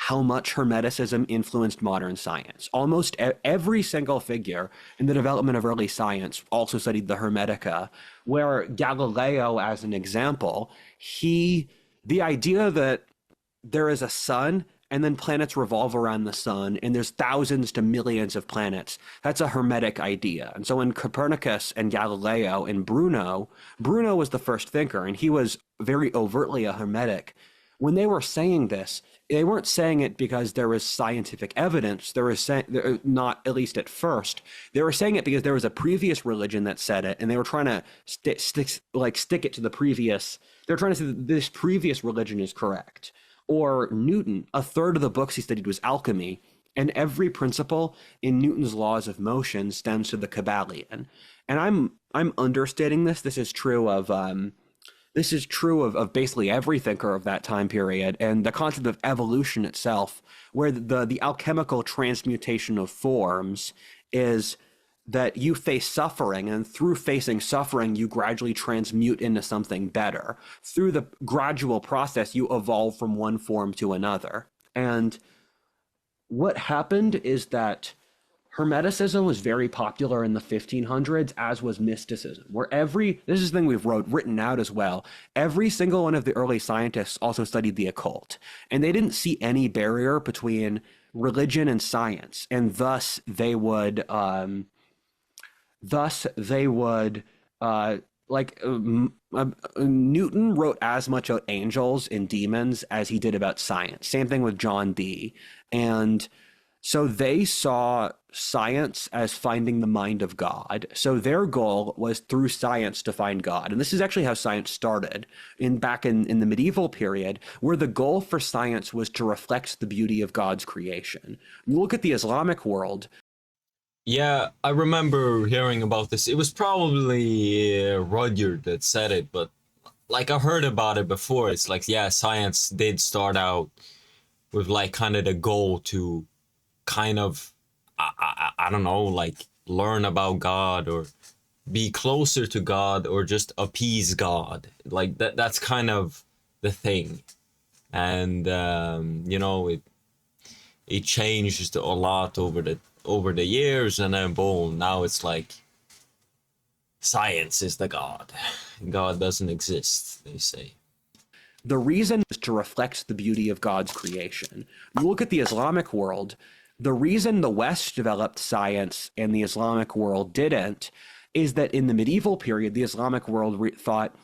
how much Hermeticism influenced modern science. Almost every single figure in the development of early science also studied the Hermetica, where Galileo, as an example, the idea that there is a sun and then planets revolve around the sun, and there's thousands to millions of planets. That's a Hermetic idea. And so when Copernicus and Galileo and Bruno was the first thinker, and he was very overtly a Hermetic. When they were saying this, they weren't saying it because there was scientific evidence. They were saying, not at least at first. They were saying it because there was a previous religion that said it, and they were trying to stick it to the previous. They're trying to say that this previous religion is correct. Or Newton, a third of the books he studied was alchemy, and every principle in Newton's laws of motion stems to the Kybalion. And I'm understating this. This is true of basically every thinker of that time period, and the concept of evolution itself, where the alchemical transmutation of forms is that you face suffering, and through facing suffering, you gradually transmute into something better. Through the gradual process, you evolve from one form to another. And what happened is that Hermeticism was very popular in the 1500s, as was mysticism, where this is the thing we've written out as well. Every single one of the early scientists also studied the occult, and they didn't see any barrier between religion and science, and thus they would like Newton wrote as much about angels and demons as he did about science. Same thing with John Dee. And so they saw science as finding the mind of God. So their goal was through science to find God. And this is actually how science started back in the medieval period, where the goal for science was to reflect the beauty of God's creation. You look at the Islamic world. Yeah, I remember hearing about this. It was probably Rudyard that said it, but like I heard about it before. It's like, yeah, science did start out with like kind of the goal to kind of, I don't know, like learn about God or be closer to God or just appease God. Like that's kind of the thing. And it changed a lot over the years, and then boom, now it's like science is the God. God doesn't exist, they say. The reason is to reflect the beauty of God's creation. You look at the Islamic world, the reason the West developed science and the Islamic world didn't is that in the medieval period, the Islamic world thought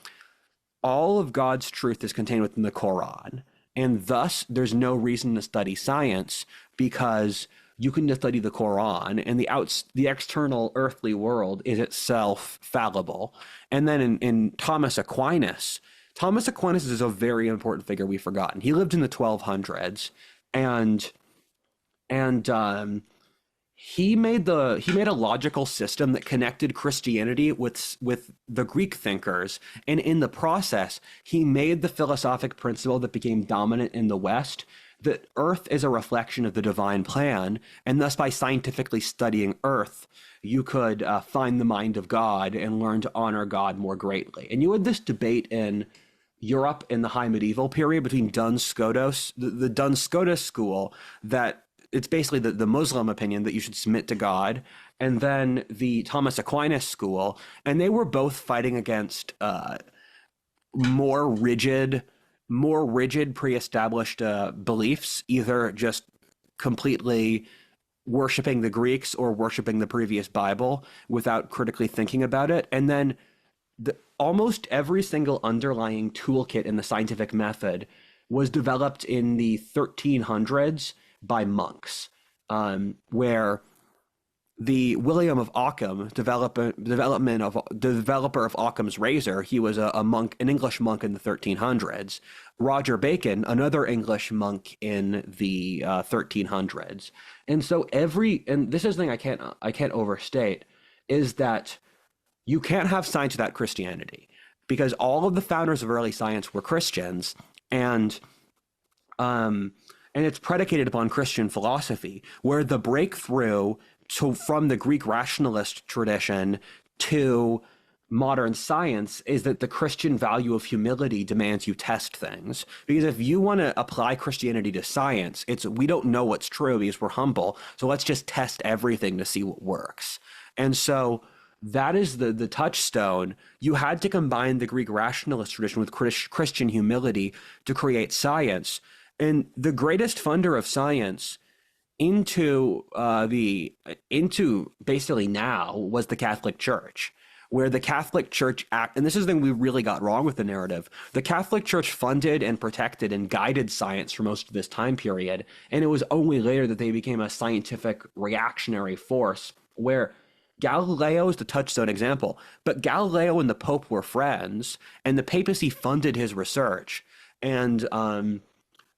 all of God's truth is contained within the Quran. And thus, there's no reason to study science because you can just study the Quran, and the external earthly world is itself fallible. And then in Thomas Aquinas is a very important figure we've forgotten. He lived in the 1200s, and he made a logical system that connected Christianity with the Greek thinkers, and in the process, he made the philosophic principle that became dominant in the West, that Earth is a reflection of the divine plan, and thus by scientifically studying Earth, you could find the mind of God and learn to honor God more greatly. And you had this debate in Europe in the high medieval period between Duns Scotus, the Duns Scotus school, that it's basically the Muslim opinion that you should submit to God, and then the Thomas Aquinas school, and they were both fighting against more rigid pre-established beliefs, either just completely worshiping the Greeks or worshiping the previous Bible without critically thinking about it. And then almost every single underlying toolkit in the scientific method was developed in the 1300s by monks, where the William of Ockham, developer of Occam's razor, he was a monk, an English monk in the 1300s. Roger Bacon, another English monk in the 1300s. And so and this is the thing I can't overstate, is that you can't have science without Christianity, because all of the founders of early science were Christians, and it's predicated upon Christian philosophy, where the breakthrough from the Greek rationalist tradition to modern science is that the Christian value of humility demands you test things. Because if you want to apply Christianity to science, we don't know what's true because we're humble, so let's just test everything to see what works. And so that is the touchstone. You had to combine the Greek rationalist tradition with Christian humility to create science. And the greatest funder of science into basically now was the Catholic Church, where the Catholic Church and this is the thing we really got wrong with the narrative. The Catholic Church funded and protected and guided science for most of this time period, and it was only later that they became a scientific reactionary force, where Galileo is the touchstone example, but Galileo and the Pope were friends, and the papacy funded his research, and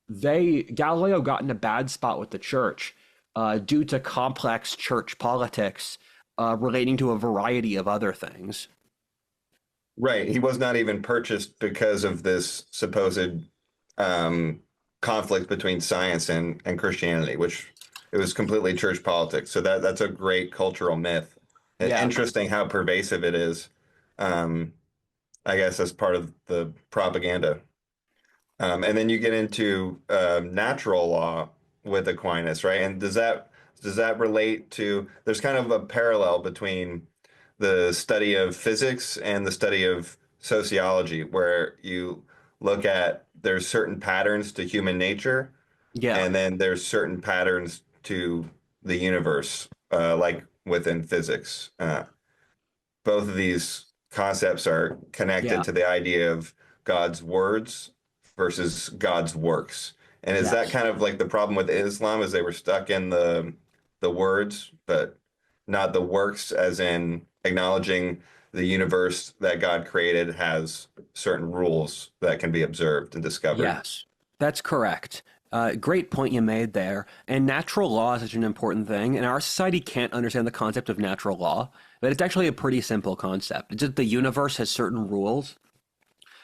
Galileo got in a bad spot with the church due to complex church politics relating to a variety of other things. Right. He was not even purchased because of this supposed conflict between science and Christianity, which it was completely church politics. So that's a great cultural myth. And Yeah. interesting how pervasive it is. I guess as part of the propaganda. And then you get into natural law with Aquinas, right? And does that relate to? There's kind of a parallel between the study of physics and the study of sociology, where you look at there's certain patterns to human nature, Yeah. and then there's certain patterns to the universe, like within physics. Both of these concepts are connected Yeah. to the idea of God's words versus God's works. And is that Yes. kind of like the problem with Islam, is they were stuck in the words, but not the works, as in acknowledging the universe that God created has certain rules that can be observed and discovered. Yes, that's correct. Great point you made there. And natural law is such an important thing. And our society can't understand the concept of natural law, but it's actually a pretty simple concept. It's just the universe has certain rules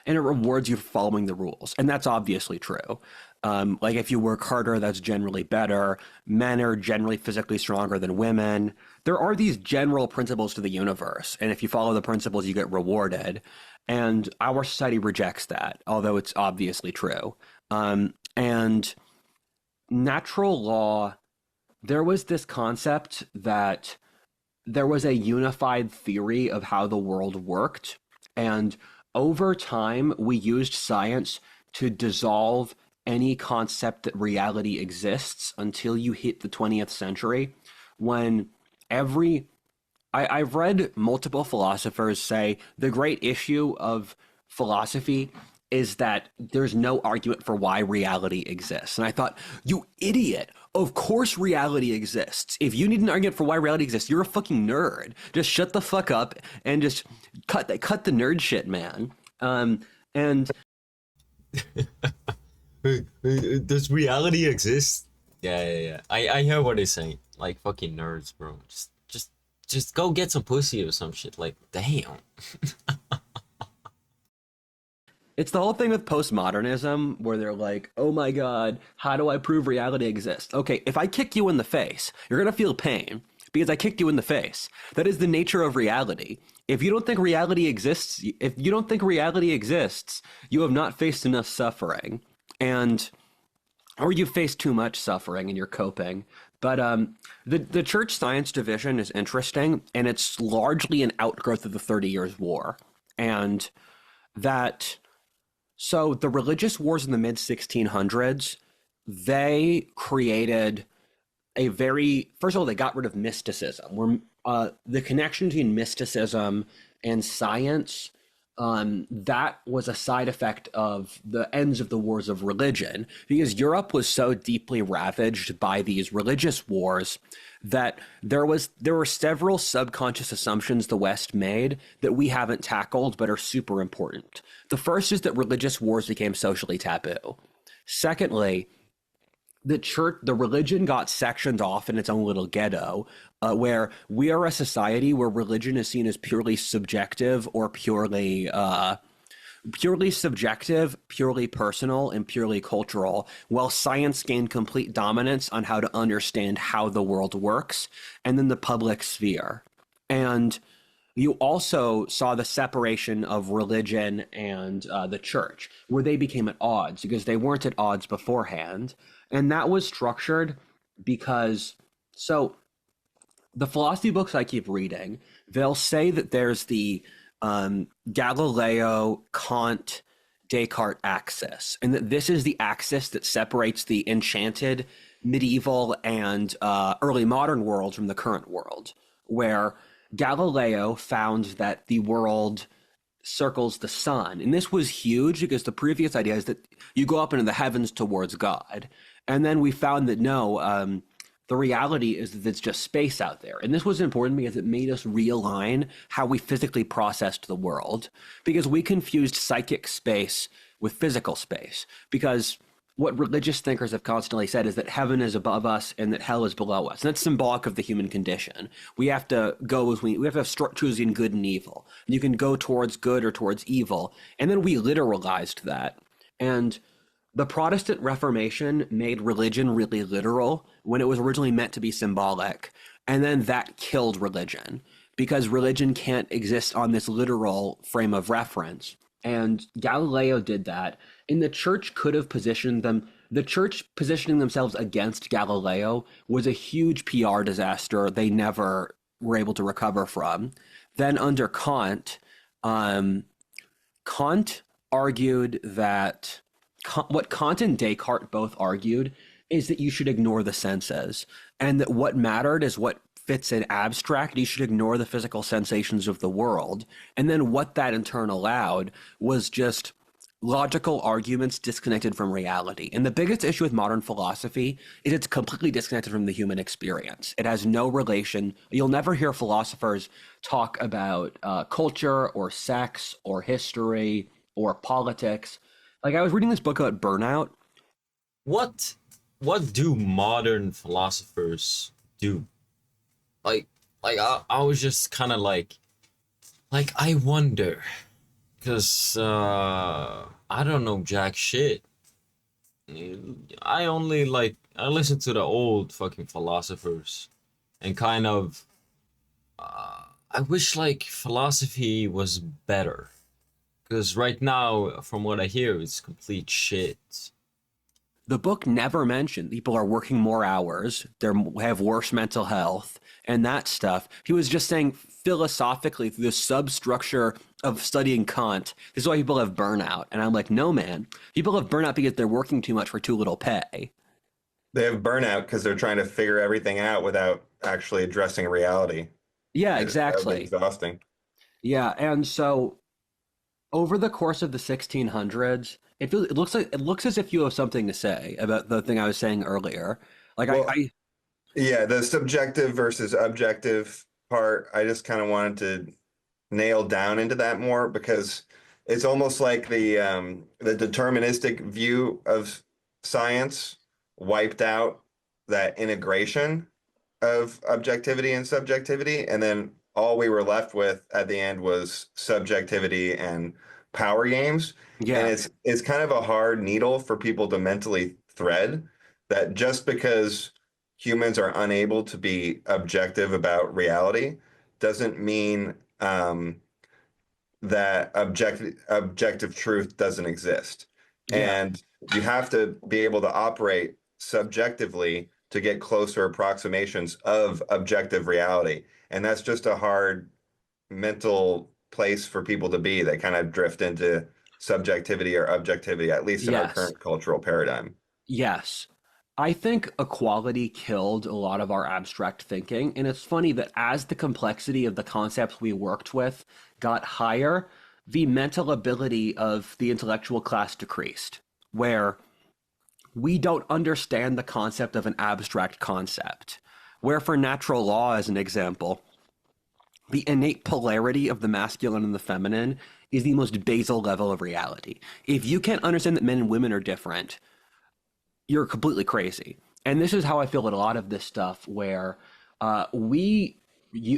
and it rewards you for following the rules. And that's obviously true. Like if you work harder, that's generally better. Men are generally physically stronger than women. There are these general principles to the universe. And if you follow the principles, you get rewarded. And our society rejects that, although it's obviously true. And natural law, there was this concept that there was a unified theory of how the world worked. And over time, we used science to dissolve any concept that reality exists until you hit the 20th century, when I've read multiple philosophers say the great issue of philosophy is that there's no argument for why reality exists. And I thought, you idiot, of course reality exists. If you need an argument for why reality exists, you're a fucking nerd. Just shut the fuck up and just cut the nerd shit, man. And Does reality exist? Yeah. I hear what he's saying. Like fucking nerds, bro. Just go get some pussy or some shit. Like, damn. it's the whole thing with postmodernism where they're like, oh my God, how do I prove reality exists? Okay, if I kick you in the face, you're going to feel pain because I kicked you in the face. That is the nature of reality. If you don't think reality exists, you have not faced enough suffering. Or you've faced too much suffering and you're coping. But the church science division is interesting, and it's largely an outgrowth of the 30 Years' War. And so the religious wars in the mid 1600s, they created first of all, they got rid of mysticism, where the connection between mysticism and science, that was a side effect of the ends of the wars of religion, because Europe was so deeply ravaged by these religious wars that there were several subconscious assumptions the West made that we haven't tackled but are super important. The first is that religious wars became socially taboo. Secondly, the religion got sectioned off in its own little ghetto, where we are a society where religion is seen as purely subjective or purely subjective, purely personal, and purely cultural, while science gained complete dominance on how to understand how the world works, and then the public sphere. And you also saw the separation of religion and the church, where they became at odds because they weren't at odds beforehand. And that was structured because, so the philosophy books I keep reading, they'll say that there's the Galileo, Kant, Descartes axis, and that this is the axis that separates the enchanted, medieval, and early modern worlds from the current world, where Galileo found that the world circles the sun. And this was huge because the previous idea is that you go up into the heavens towards God. And then we found that no, the reality is that it's just space out there. And this was important because it made us realign how we physically processed the world, because we confused psychic space with physical space. Because what religious thinkers have constantly said is that heaven is above us and that hell is below us. And that's symbolic of the human condition. We have to choose in good and evil. You can go towards good or towards evil. And then we literalized that. And the Protestant Reformation made religion really literal when it was originally meant to be symbolic. And then that killed religion, because religion can't exist on this literal frame of reference. And Galileo did that. And the church positioning themselves against Galileo was a huge PR disaster they never were able to recover from. Then under Kant, Kant argued that what Kant and Descartes both argued is that you should ignore the senses, and that what mattered is what fits in abstract. You should ignore the physical sensations of the world. And then what that in turn allowed was just logical arguments disconnected from reality. And the biggest issue with modern philosophy is it's completely disconnected from the human experience. It has no relation. You'll never hear philosophers talk about culture or sex or history or politics. Like, I was reading this book about burnout. What do modern philosophers do? I was just kind of like I wonder, because I don't know jack shit. I listen to the old fucking philosophers, and kind of I wish like philosophy was better, because right now from what I hear it's complete shit. The book never mentioned people are working more hours, they have worse mental health, and that stuff. He was just saying philosophically through the substructure of studying Kant, this is why people have burnout. And I'm like, no, man. People have burnout because they're working too much for too little pay. They have burnout because they're trying to figure everything out without actually addressing reality. Yeah, That would be exactly. exhausting. Yeah, and so over the course of the 1600s, it looks as if you have something to say about the thing I was saying earlier. Like Well, I yeah, the subjective versus objective part, I just kind of wanted to nail down into that more because it's almost like the deterministic view of science wiped out that integration of objectivity and subjectivity, and then all we were left with at the end was subjectivity and power games. And yeah, it's kind of a hard needle for people to mentally thread that just because humans are unable to be objective about reality doesn't mean that objective truth doesn't exist. yeah, And you have to be able to operate subjectively to get closer approximations of objective reality. And that's just a hard mental place for people to be. They kind of drift into subjectivity or objectivity, at least in our yes. current cultural paradigm. Yes. I think equality killed a lot of our abstract thinking. And it's funny that as the complexity of the concepts we worked with got higher, the mental ability of the intellectual class decreased, where we don't understand the concept of an abstract concept. Where, for natural law, as an example, the innate polarity of the masculine and the feminine is the most basal level of reality. If you can't understand that men and women are different, you're completely crazy. And this is how I feel with a lot of this stuff, where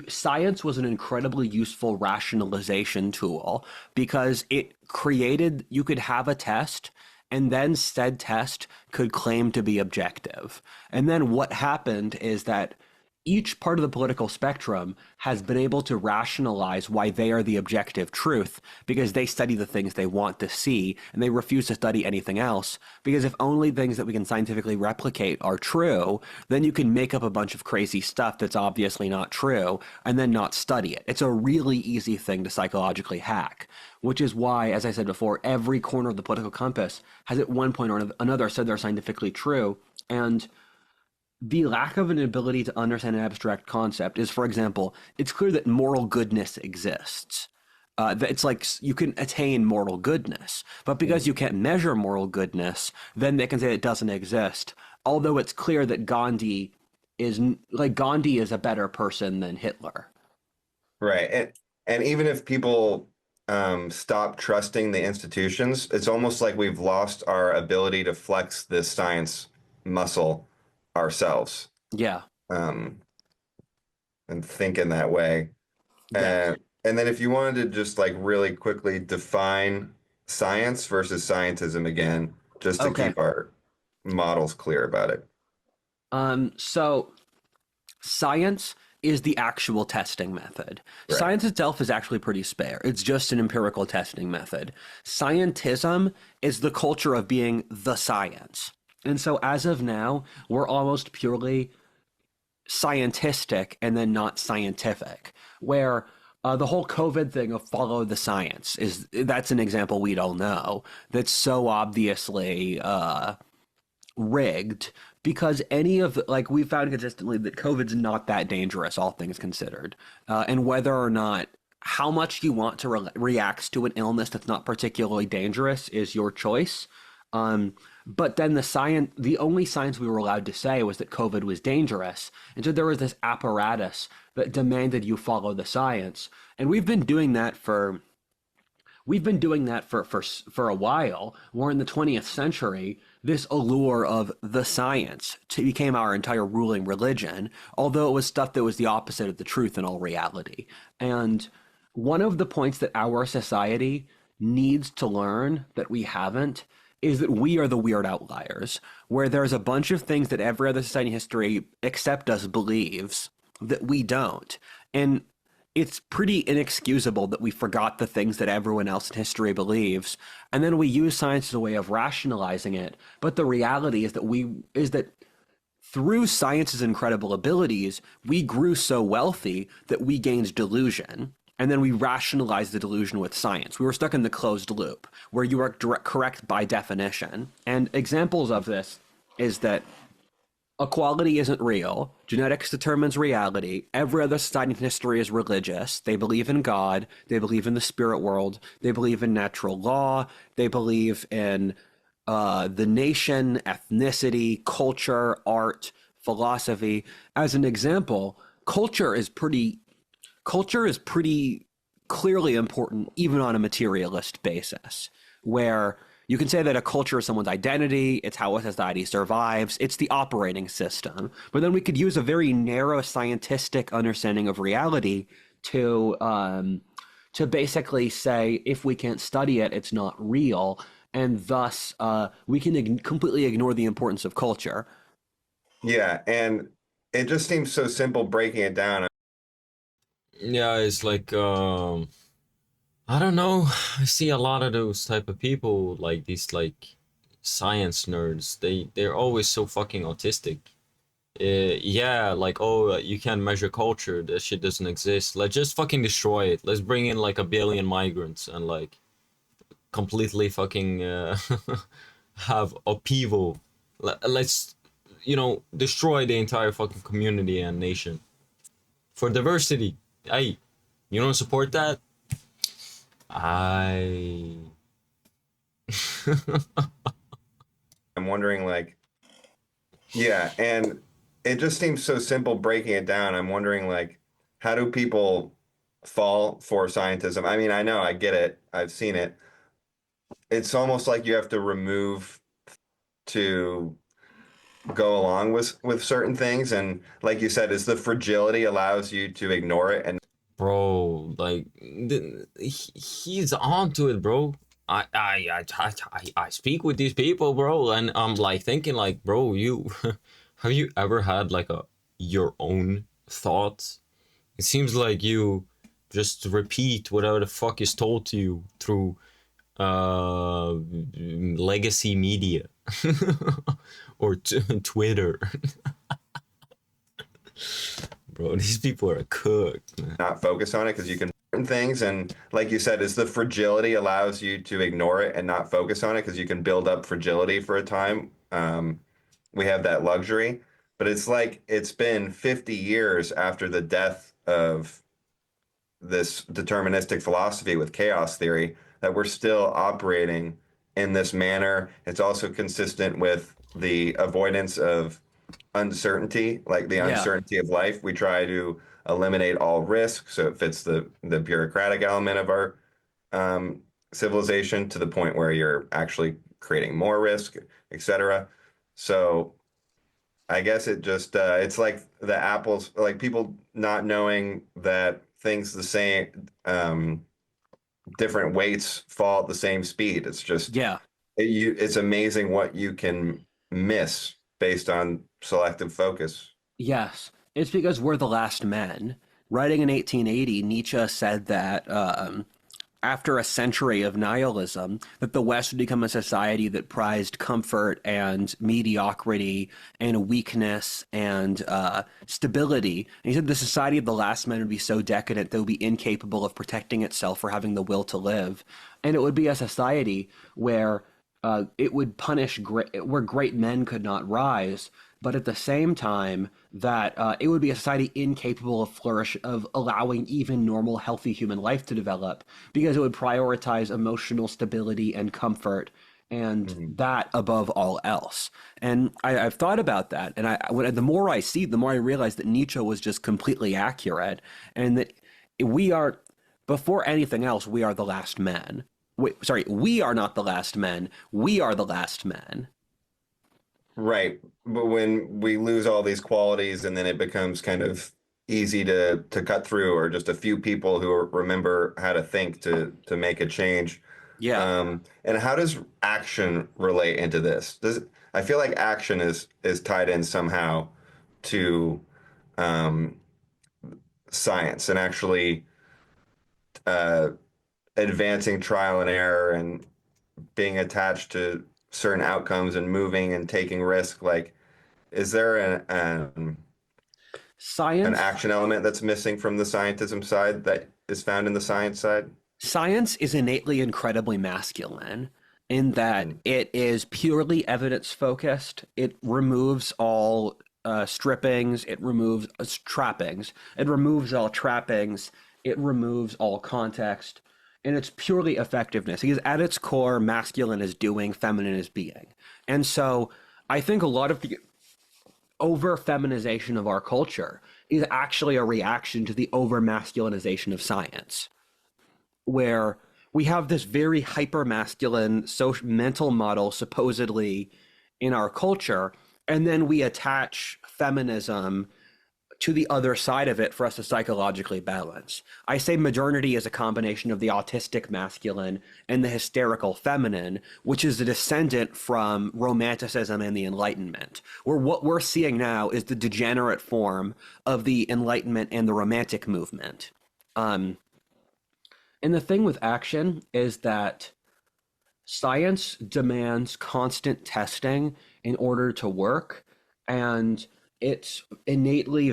science was an incredibly useful rationalization tool because it created, you could have a test and then said test could claim to be objective. And then what happened is that each part of the political spectrum has been able to rationalize why they are the objective truth because they study the things they want to see and they refuse to study anything else. Because if only things that we can scientifically replicate are true, then you can make up a bunch of crazy stuff that's obviously not true and then not study it. It's a really easy thing to psychologically hack, which is why, as I said before, every corner of the political compass has at one point or another said they're scientifically true. And the lack of an ability to understand an abstract concept is, for example, it's clear that moral goodness exists. That it's like you can attain moral goodness, but because you can't measure moral goodness, then they can say it doesn't exist. Although it's clear that Gandhi is a better person than Hitler. Right. And even if people stop trusting the institutions, it's almost like we've lost our ability to flex this science muscle ourselves, Yeah. um, and think in that way. Yes. And then if you wanted to just like really quickly define science versus scientism again, just to Okay. keep our models clear about it. So science is the actual testing method. Right. Science itself is actually pretty spare. It's just an empirical testing method. Scientism is the culture of being the science. And so as of now, we're almost purely scientistic and then not scientific, where the whole COVID thing of follow the science that's an example we'd all know that's so obviously rigged because any of like we found consistently that COVID's not that dangerous, all things considered, and whether or not how much you want to react to an illness that's not particularly dangerous is your choice. But then the only science we were allowed to say was that COVID was dangerous. And so there was this apparatus that demanded you follow the science. And we've been doing that for a while. We're in the 20th century. This allure of the science became our entire ruling religion, although it was stuff that was the opposite of the truth in all reality. And one of the points that our society needs to learn that we haven't is that we are the weird outliers, where there's a bunch of things that every other society in history except us believes that we don't. And it's pretty inexcusable that we forgot the things that everyone else in history believes, and then we use science as a way of rationalizing it. But the reality is that through science's incredible abilities, we grew so wealthy that we gained delusion. And then we rationalized the delusion with science. We were stuck in the closed loop, where you are correct by definition. And examples of this is that equality isn't real. Genetics determines reality. Every other society in history is religious. They believe in God. They believe in the spirit world. They believe in natural law. They believe in the nation, ethnicity, culture, art, philosophy. As an example, culture is pretty clearly important, even on a materialist basis, where you can say that a culture is someone's identity, it's how a society survives, it's the operating system. But then we could use a very narrow scientific understanding of reality to basically say if we can't study it, it's not real, and thus we can completely ignore the importance of culture. Yeah, and it just seems so simple breaking it down. Yeah, it's like I don't know. I see a lot of those type of people, like these like science nerds. They're always so fucking autistic. Yeah, like, oh, you can't measure culture. That shit doesn't exist. Let's just fucking destroy it. Let's bring in like 1 billion migrants and like completely fucking have upheaval. Let's destroy the entire fucking community and nation for diversity. Hey, you don't support that? I'm wondering, like, yeah, and it just seems so simple breaking it down. I'm wondering, like, how do people fall for scientism? I mean, I know, I get it. I've seen it. It's almost like you have to remove to go along with certain things, and like you said, is the fragility allows you to ignore it. And bro, like he's onto it, bro. I speak with these people, bro, and I'm like thinking, like, bro, you have you ever had like your own thoughts? It seems like you just repeat whatever the fuck is told to you through legacy media or Twitter. Bro, these people are cooked, man. Not focus on it because you can things, and like you said, is the fragility allows you to ignore it and not focus on it because you can build up fragility for a time. We have that luxury, but it's like it's been 50 years after the death of this deterministic philosophy with chaos theory that we're still operating in this manner. It's also consistent with the avoidance of uncertainty, like the uncertainty of life. We try to eliminate all risk, so it fits the bureaucratic element of our civilization to the point where you're actually creating more risk, etc. So I guess it just it's like the apples, like people not knowing that things the same different weights fall at the same speed. It's just it's amazing what you can miss based on selective focus. Yes, it's because we're the last men. Writing in 1880, Nietzsche said that after a century of nihilism, that the West would become a society that prized comfort and mediocrity and weakness and stability. And he said the society of the last men would be so decadent that it would be incapable of protecting itself or having the will to live. And it would be a society where it would punish where great men could not rise, but at the same time that it would be a society incapable of flourish of allowing even normal, healthy human life to develop because it would prioritize emotional stability and comfort and that above all else. And I've thought about that, and the more I see, the more I realize that Nietzsche was just completely accurate, and that we are, before anything else, we are the last men. We are not the last men. We are the last men. Right. But when we lose all these qualities and then it becomes kind of easy to cut through, or just a few people who remember how to think to make a change. Yeah. And how does action relate into this? I feel like action is tied in somehow to um, science and actually uh, advancing trial and error and being attached to certain outcomes and moving and taking risk. Like, is there an Science action element that's missing from the scientism side that is found in the science side? Science is innately incredibly masculine in that it is purely evidence focused. It removes all strippings, it removes trappings, it removes all trappings, it removes all context, and it's purely effectiveness. Because at its core, masculine is doing, feminine is being. And so I think a lot of the over feminization of our culture is actually a reaction to the over masculinization of science, where we have this very hyper masculine social mental model supposedly in our culture, and then we attach feminism to the other side of it for us to psychologically balance. I say modernity is a combination of the autistic masculine and the hysterical feminine, which is a descendant from romanticism and the Enlightenment, where what we're seeing now is the degenerate form of the Enlightenment and the Romantic movement. And the thing with action is that science demands constant testing in order to work, and it's innately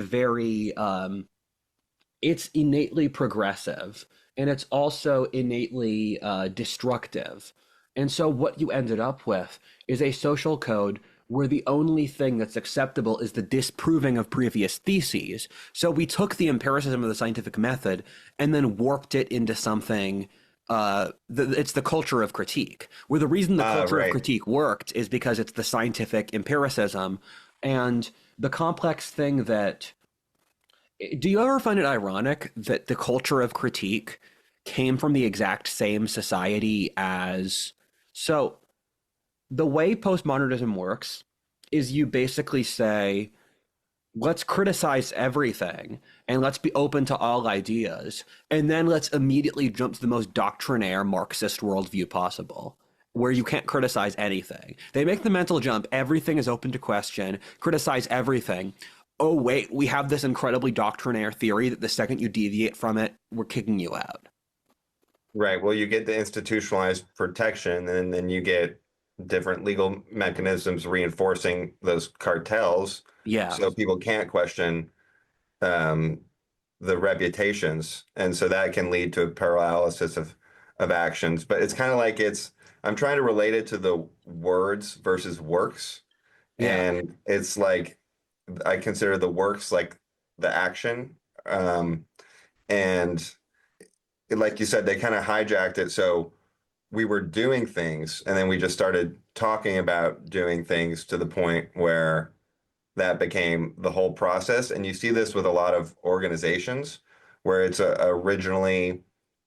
it's innately progressive, and it's also innately destructive. And so what you ended up with is a social code where the only thing that's acceptable is the disproving of previous theses. So we took the empiricism of the scientific method and then warped it into something. It's the culture of critique, where the reason the culture of critique worked is because it's the scientific empiricism. And the complex thing that, do you ever find it ironic that the culture of critique came from the exact same society as, so the way postmodernism works is you basically say, let's criticize everything and let's be open to all ideas. And then let's immediately jump to the most doctrinaire Marxist worldview possible, where you can't criticize anything. They make the mental jump. Everything is open to question. Criticize everything. Oh, wait, we have this incredibly doctrinaire theory that the second you deviate from it, we're kicking you out. Right. Well, you get the institutionalized protection, and then you get different legal mechanisms reinforcing those cartels. Yeah. So people can't question the reputations. And so that can lead to a paralysis of actions. But it's kind of like I'm trying to relate it to the words versus works. Yeah. And it's like, I consider the works like the action. And like you said, they kind of hijacked it. So we were doing things and then we just started talking about doing things to the point where that became the whole process. And you see this with a lot of organizations where it's originally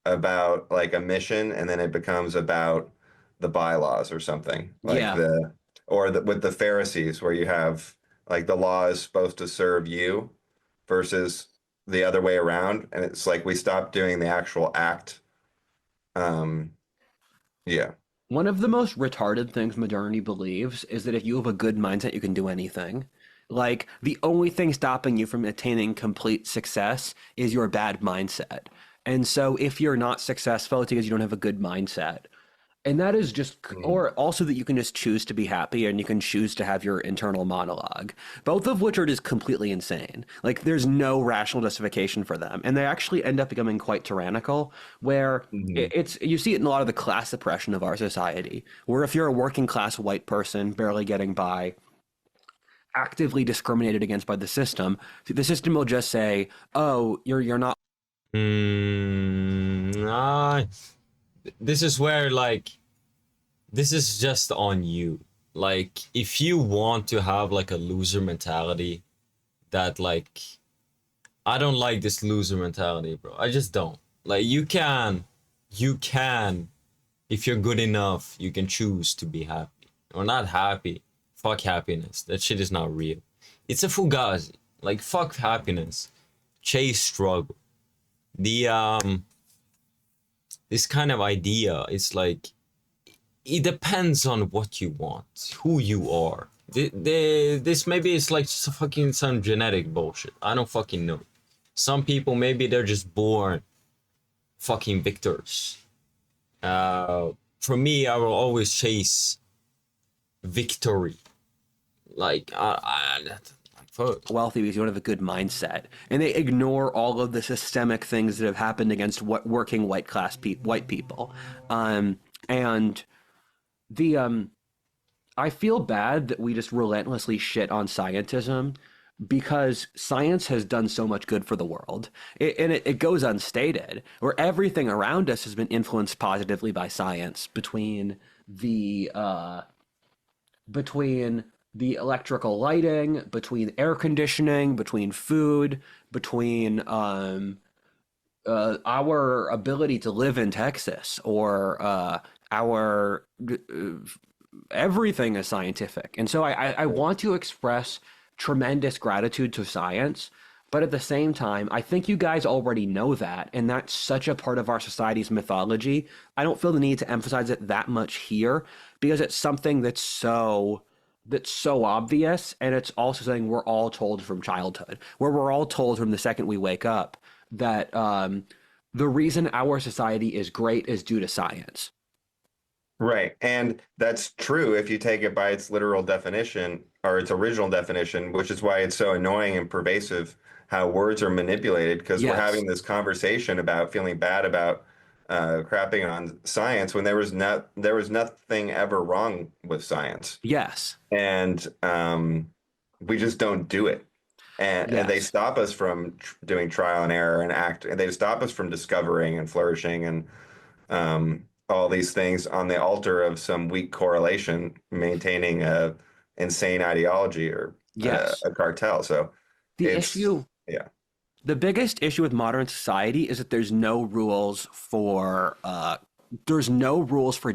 about like a mission and then it becomes about the bylaws or something like Yeah. with the Pharisees, where you have like the law is supposed to serve you versus the other way around. And it's like we stopped doing the actual act. Yeah. One of the most retarded things modernity believes is that if you have a good mindset, you can do anything. Like, the only thing stopping you from attaining complete success is your bad mindset. And so if you're not successful, it's because you don't have a good mindset. And that is just, Mm. or also that you can just choose to be happy and you can choose to have your internal monologue, both of which are just completely insane. Like, there's no rational justification for them. And they actually end up becoming quite tyrannical, where Mhm. you see it in a lot of the class oppression of our society, where if you're a working class white person barely getting by, actively discriminated against by the system will just say, oh, you're not. Nah, this is where like this is just on you. Like if you want to have like a loser mentality, that like I don't like this loser mentality, bro. I just don't. Like you can if you're good enough, you can choose to be happy or not happy. Fuck happiness. That shit is not real. It's a fugazi. Like fuck happiness. Chase struggle. The this kind of idea is like it depends on what you want, who you are. This maybe it's like fucking some genetic bullshit. I don't fucking know. Some people maybe they're just born fucking victors. For me, I will always chase victory. Like fuck. Wealthy because you don't have a good mindset, and they ignore all of the systemic things that have happened against what working white people, and the I feel bad that we just relentlessly shit on scientism because science has done so much good for the world. It goes unstated, where everything around us has been influenced positively by science between the electrical lighting, between air conditioning, between food, between our ability to live in Texas, or our everything is scientific. And so I want to express tremendous gratitude to science. But at the same time, I think you guys already know that, and that's such a part of our society's mythology. I don't feel the need to emphasize it that much here because it's something that's so obvious, and it's also something we're all told from childhood, where we're all told from the second we wake up that the reason our society is great is due to science. Right. And that's true if you take it by its literal definition or its original definition, which is why it's so annoying and pervasive how words are manipulated, because we're Yes. having this conversation about feeling bad about crapping on science when there was nothing ever wrong with science. Yes. And we just don't do it. And they Yes. stop us from doing trial and error and they stop us from discovering and flourishing and all these things on the altar of some weak correlation, maintaining a insane ideology or Yes. a cartel. So The it's issue yeah, the biggest issue with modern society is that there's no rules for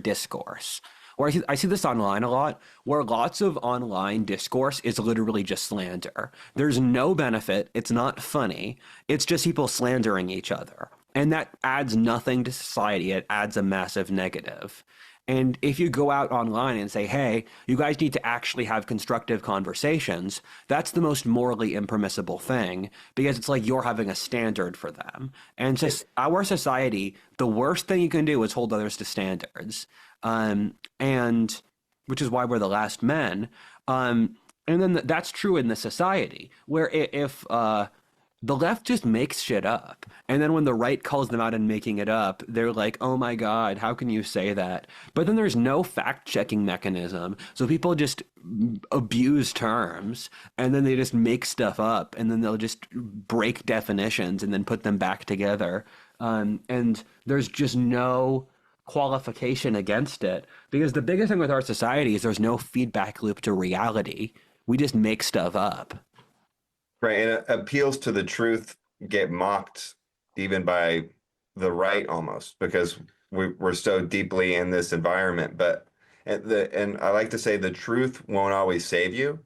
discourse. Or I see this online a lot, where lots of online discourse is literally just slander. There's no benefit. It's not funny. It's just people slandering each other. And that adds nothing to society. It adds a massive negative. And if you go out online and say, hey, you guys need to actually have constructive conversations, that's the most morally impermissible thing because it's like you're having a standard for them. And just our society, the worst thing you can do is hold others to standards. And which is why we're the last men. And then that's true in the society where if the left just makes shit up. And then when the right calls them out and making it up, they're like, oh my God, how can you say that? But then there's no fact checking mechanism. So people just abuse terms and then they just make stuff up and then they'll just break definitions and then put them back together. And there's just no qualification against it because the biggest thing with our society is there's no feedback loop to reality. We just make stuff up. right. And appeals to the truth get mocked even by the right almost because we're so deeply in this environment. But and I like to say the truth won't always save you,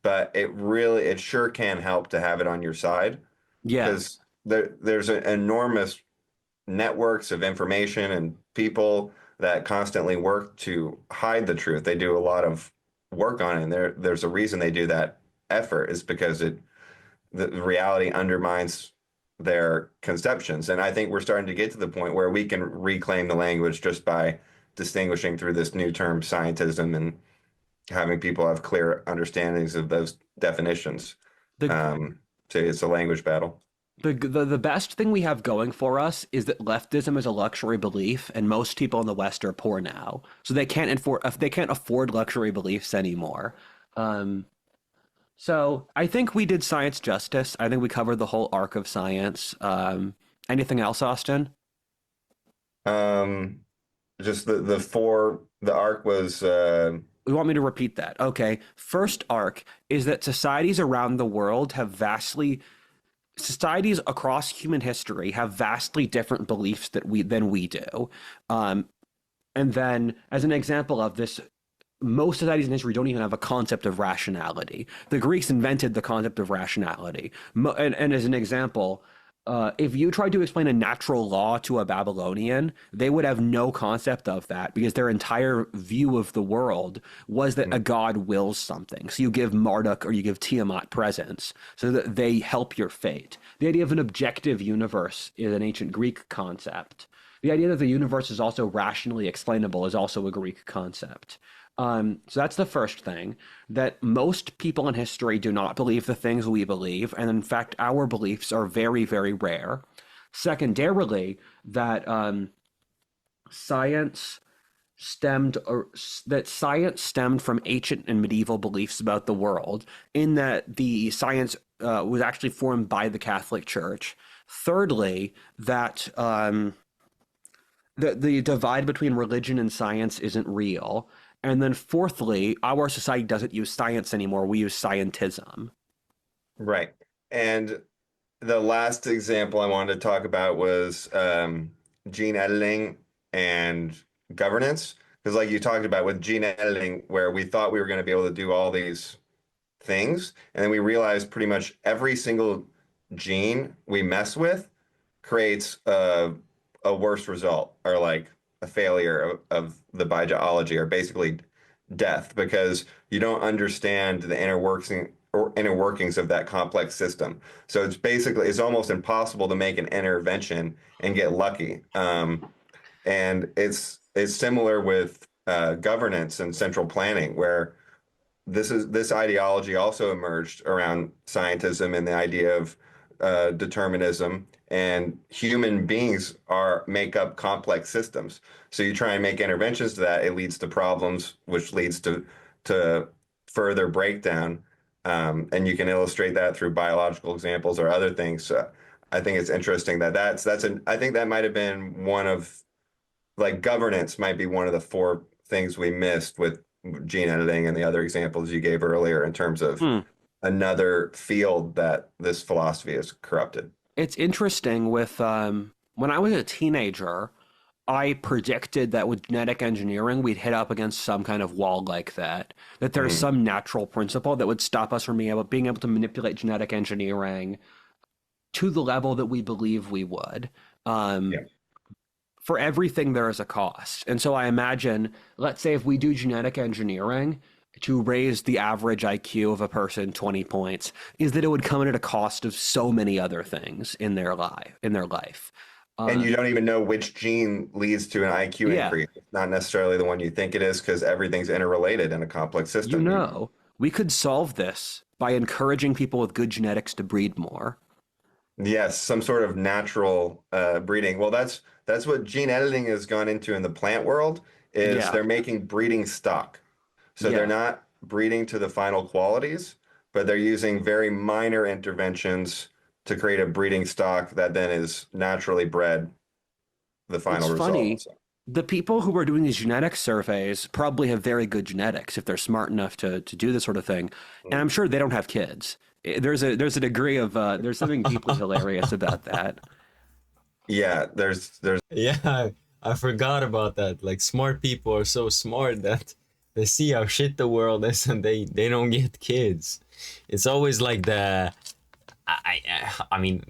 but it sure can help to have it on your side Yeah. because there's an enormous networks of information and people that constantly work to hide the truth. They do a lot of work on it, and there's a reason they do that effort is because the reality undermines their conceptions. And I think we're starting to get to the point where we can reclaim the language just by distinguishing through this new term scientism and having people have clear understandings of those definitions. So it's a language battle. The best thing we have going for us is that leftism is a luxury belief, and most people in the West are poor now, so they can't afford luxury beliefs anymore. So I think we did science justice. I think we covered the whole arc of science. Anything else, Austin? Just the arc was We want me to repeat that. Okay. First arc is that societies around the world societies across human history have vastly different beliefs than we do. And then as an example of this, most societies in history don't even have a concept of rationality. The Greeks invented the concept of rationality. And as an example, if you tried to explain a natural law to a Babylonian, they would have no concept of that because their entire view of the world was that a god wills something. So you give Marduk or you give Tiamat presents so that they help your fate. The idea of an objective universe is an ancient Greek concept. The idea that the universe is also rationally explainable is also a Greek concept. So that's the first thing, that most people in history do not believe the things we believe, and in fact, our beliefs are very, very rare. Secondarily, that science stemmed from ancient and medieval beliefs about the world, in that the science was actually formed by the Catholic Church. Thirdly, that the divide between religion and science isn't real. And then fourthly, our society doesn't use science anymore. We use scientism. Right. And the last example I wanted to talk about was gene editing and governance. Because like you talked about with gene editing, where we thought we were going to be able to do all these things, and then we realized pretty much every single gene we mess with creates a worse result, or like a failure of the biology, or basically death, because you don't understand the inner workings of that complex system. So it's almost impossible to make an intervention and get lucky. And it's similar with governance and central planning, where this ideology also emerged around scientism and the idea of determinism, and human beings make up complex systems. So you try and make interventions to that, it leads to problems, which leads to further breakdown. And you can illustrate that through biological examples or other things. So I think it's interesting that I think that might have been one of, like, governance might be one of the four things we missed with gene editing and the other examples you gave earlier, in terms of another field that this philosophy has corrupted. It's interesting with when I was a teenager, I predicted that with genetic engineering, we'd hit up against some kind of wall like that there's some natural principle that would stop us from being able to manipulate genetic engineering to the level that we believe we would. For everything, there is a cost. And so I imagine, let's say if we do genetic engineering to raise the average IQ of a person 20 points, is that it would come in at a cost of so many other things in their life. And you don't even know which gene leads to an IQ increase. It's not necessarily the one you think it is, because everything's interrelated in a complex system. We could solve this by encouraging people with good genetics to breed more. Yes, some sort of natural breeding. Well, that's what gene editing has gone into in the plant world, is they're making breeding stock. So they're not breeding to the final qualities, but they're using very minor interventions to create a breeding stock that then is naturally bred the final result. Funny. The people who are doing these genetic surveys probably have very good genetics if they're smart enough to do this sort of thing. And I'm sure they don't have kids. There's a degree of there's something deeply hilarious about that. Yeah, there's Yeah, I forgot about that. Like, smart people are so smart that they see how shit the world is and they don't get kids. It's always like I mean,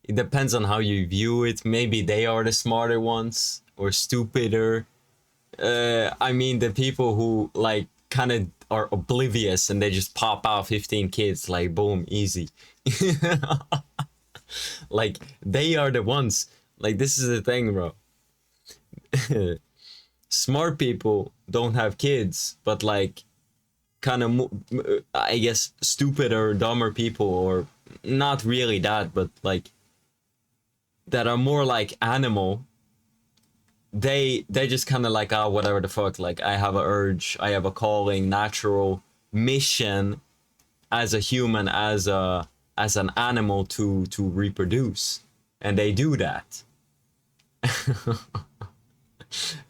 it depends on how you view it. Maybe they are the smarter ones or stupider. I mean, the people who like kind of are oblivious and they just pop out 15 kids, like, boom, easy. Like, they are the ones. Like, this is the thing, bro. smart people don't have kids, but like kind of, I guess, stupid or dumber people, or not really that, but like that are more like animal, they just kind of like, oh, whatever the fuck, like I have a urge, I have a calling, natural mission as a human, as an animal to reproduce, and they do that.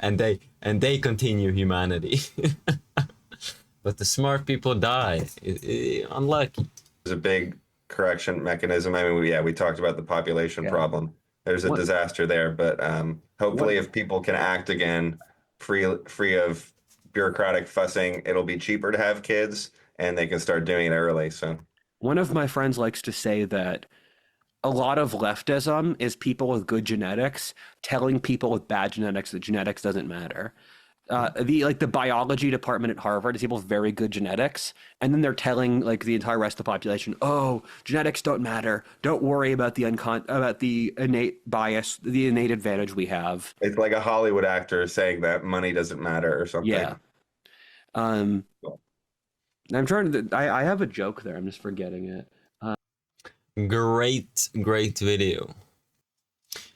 and they continue humanity. But the smart people die. Unlucky. There's a big correction mechanism. I mean, we talked about the population problem. There's a disaster there, but hopefully if people can act again, free of bureaucratic fussing, it'll be cheaper to have kids, and they can start doing it early. So one of my friends likes to say that a lot of leftism is people with good genetics telling people with bad genetics that genetics doesn't matter. The biology department at Harvard is people with very good genetics, and then they're telling like the entire rest of the population, "Oh, genetics don't matter. Don't worry about the innate bias, the innate advantage we have." it's like a Hollywood actor saying that money doesn't matter or something. Yeah. I'm trying to. I have a joke there. I'm just forgetting it. Great video.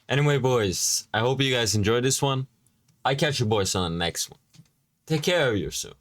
Anyway, boys, I hope you guys enjoyed this one. I catch you boys on the next one. Take care of yourself.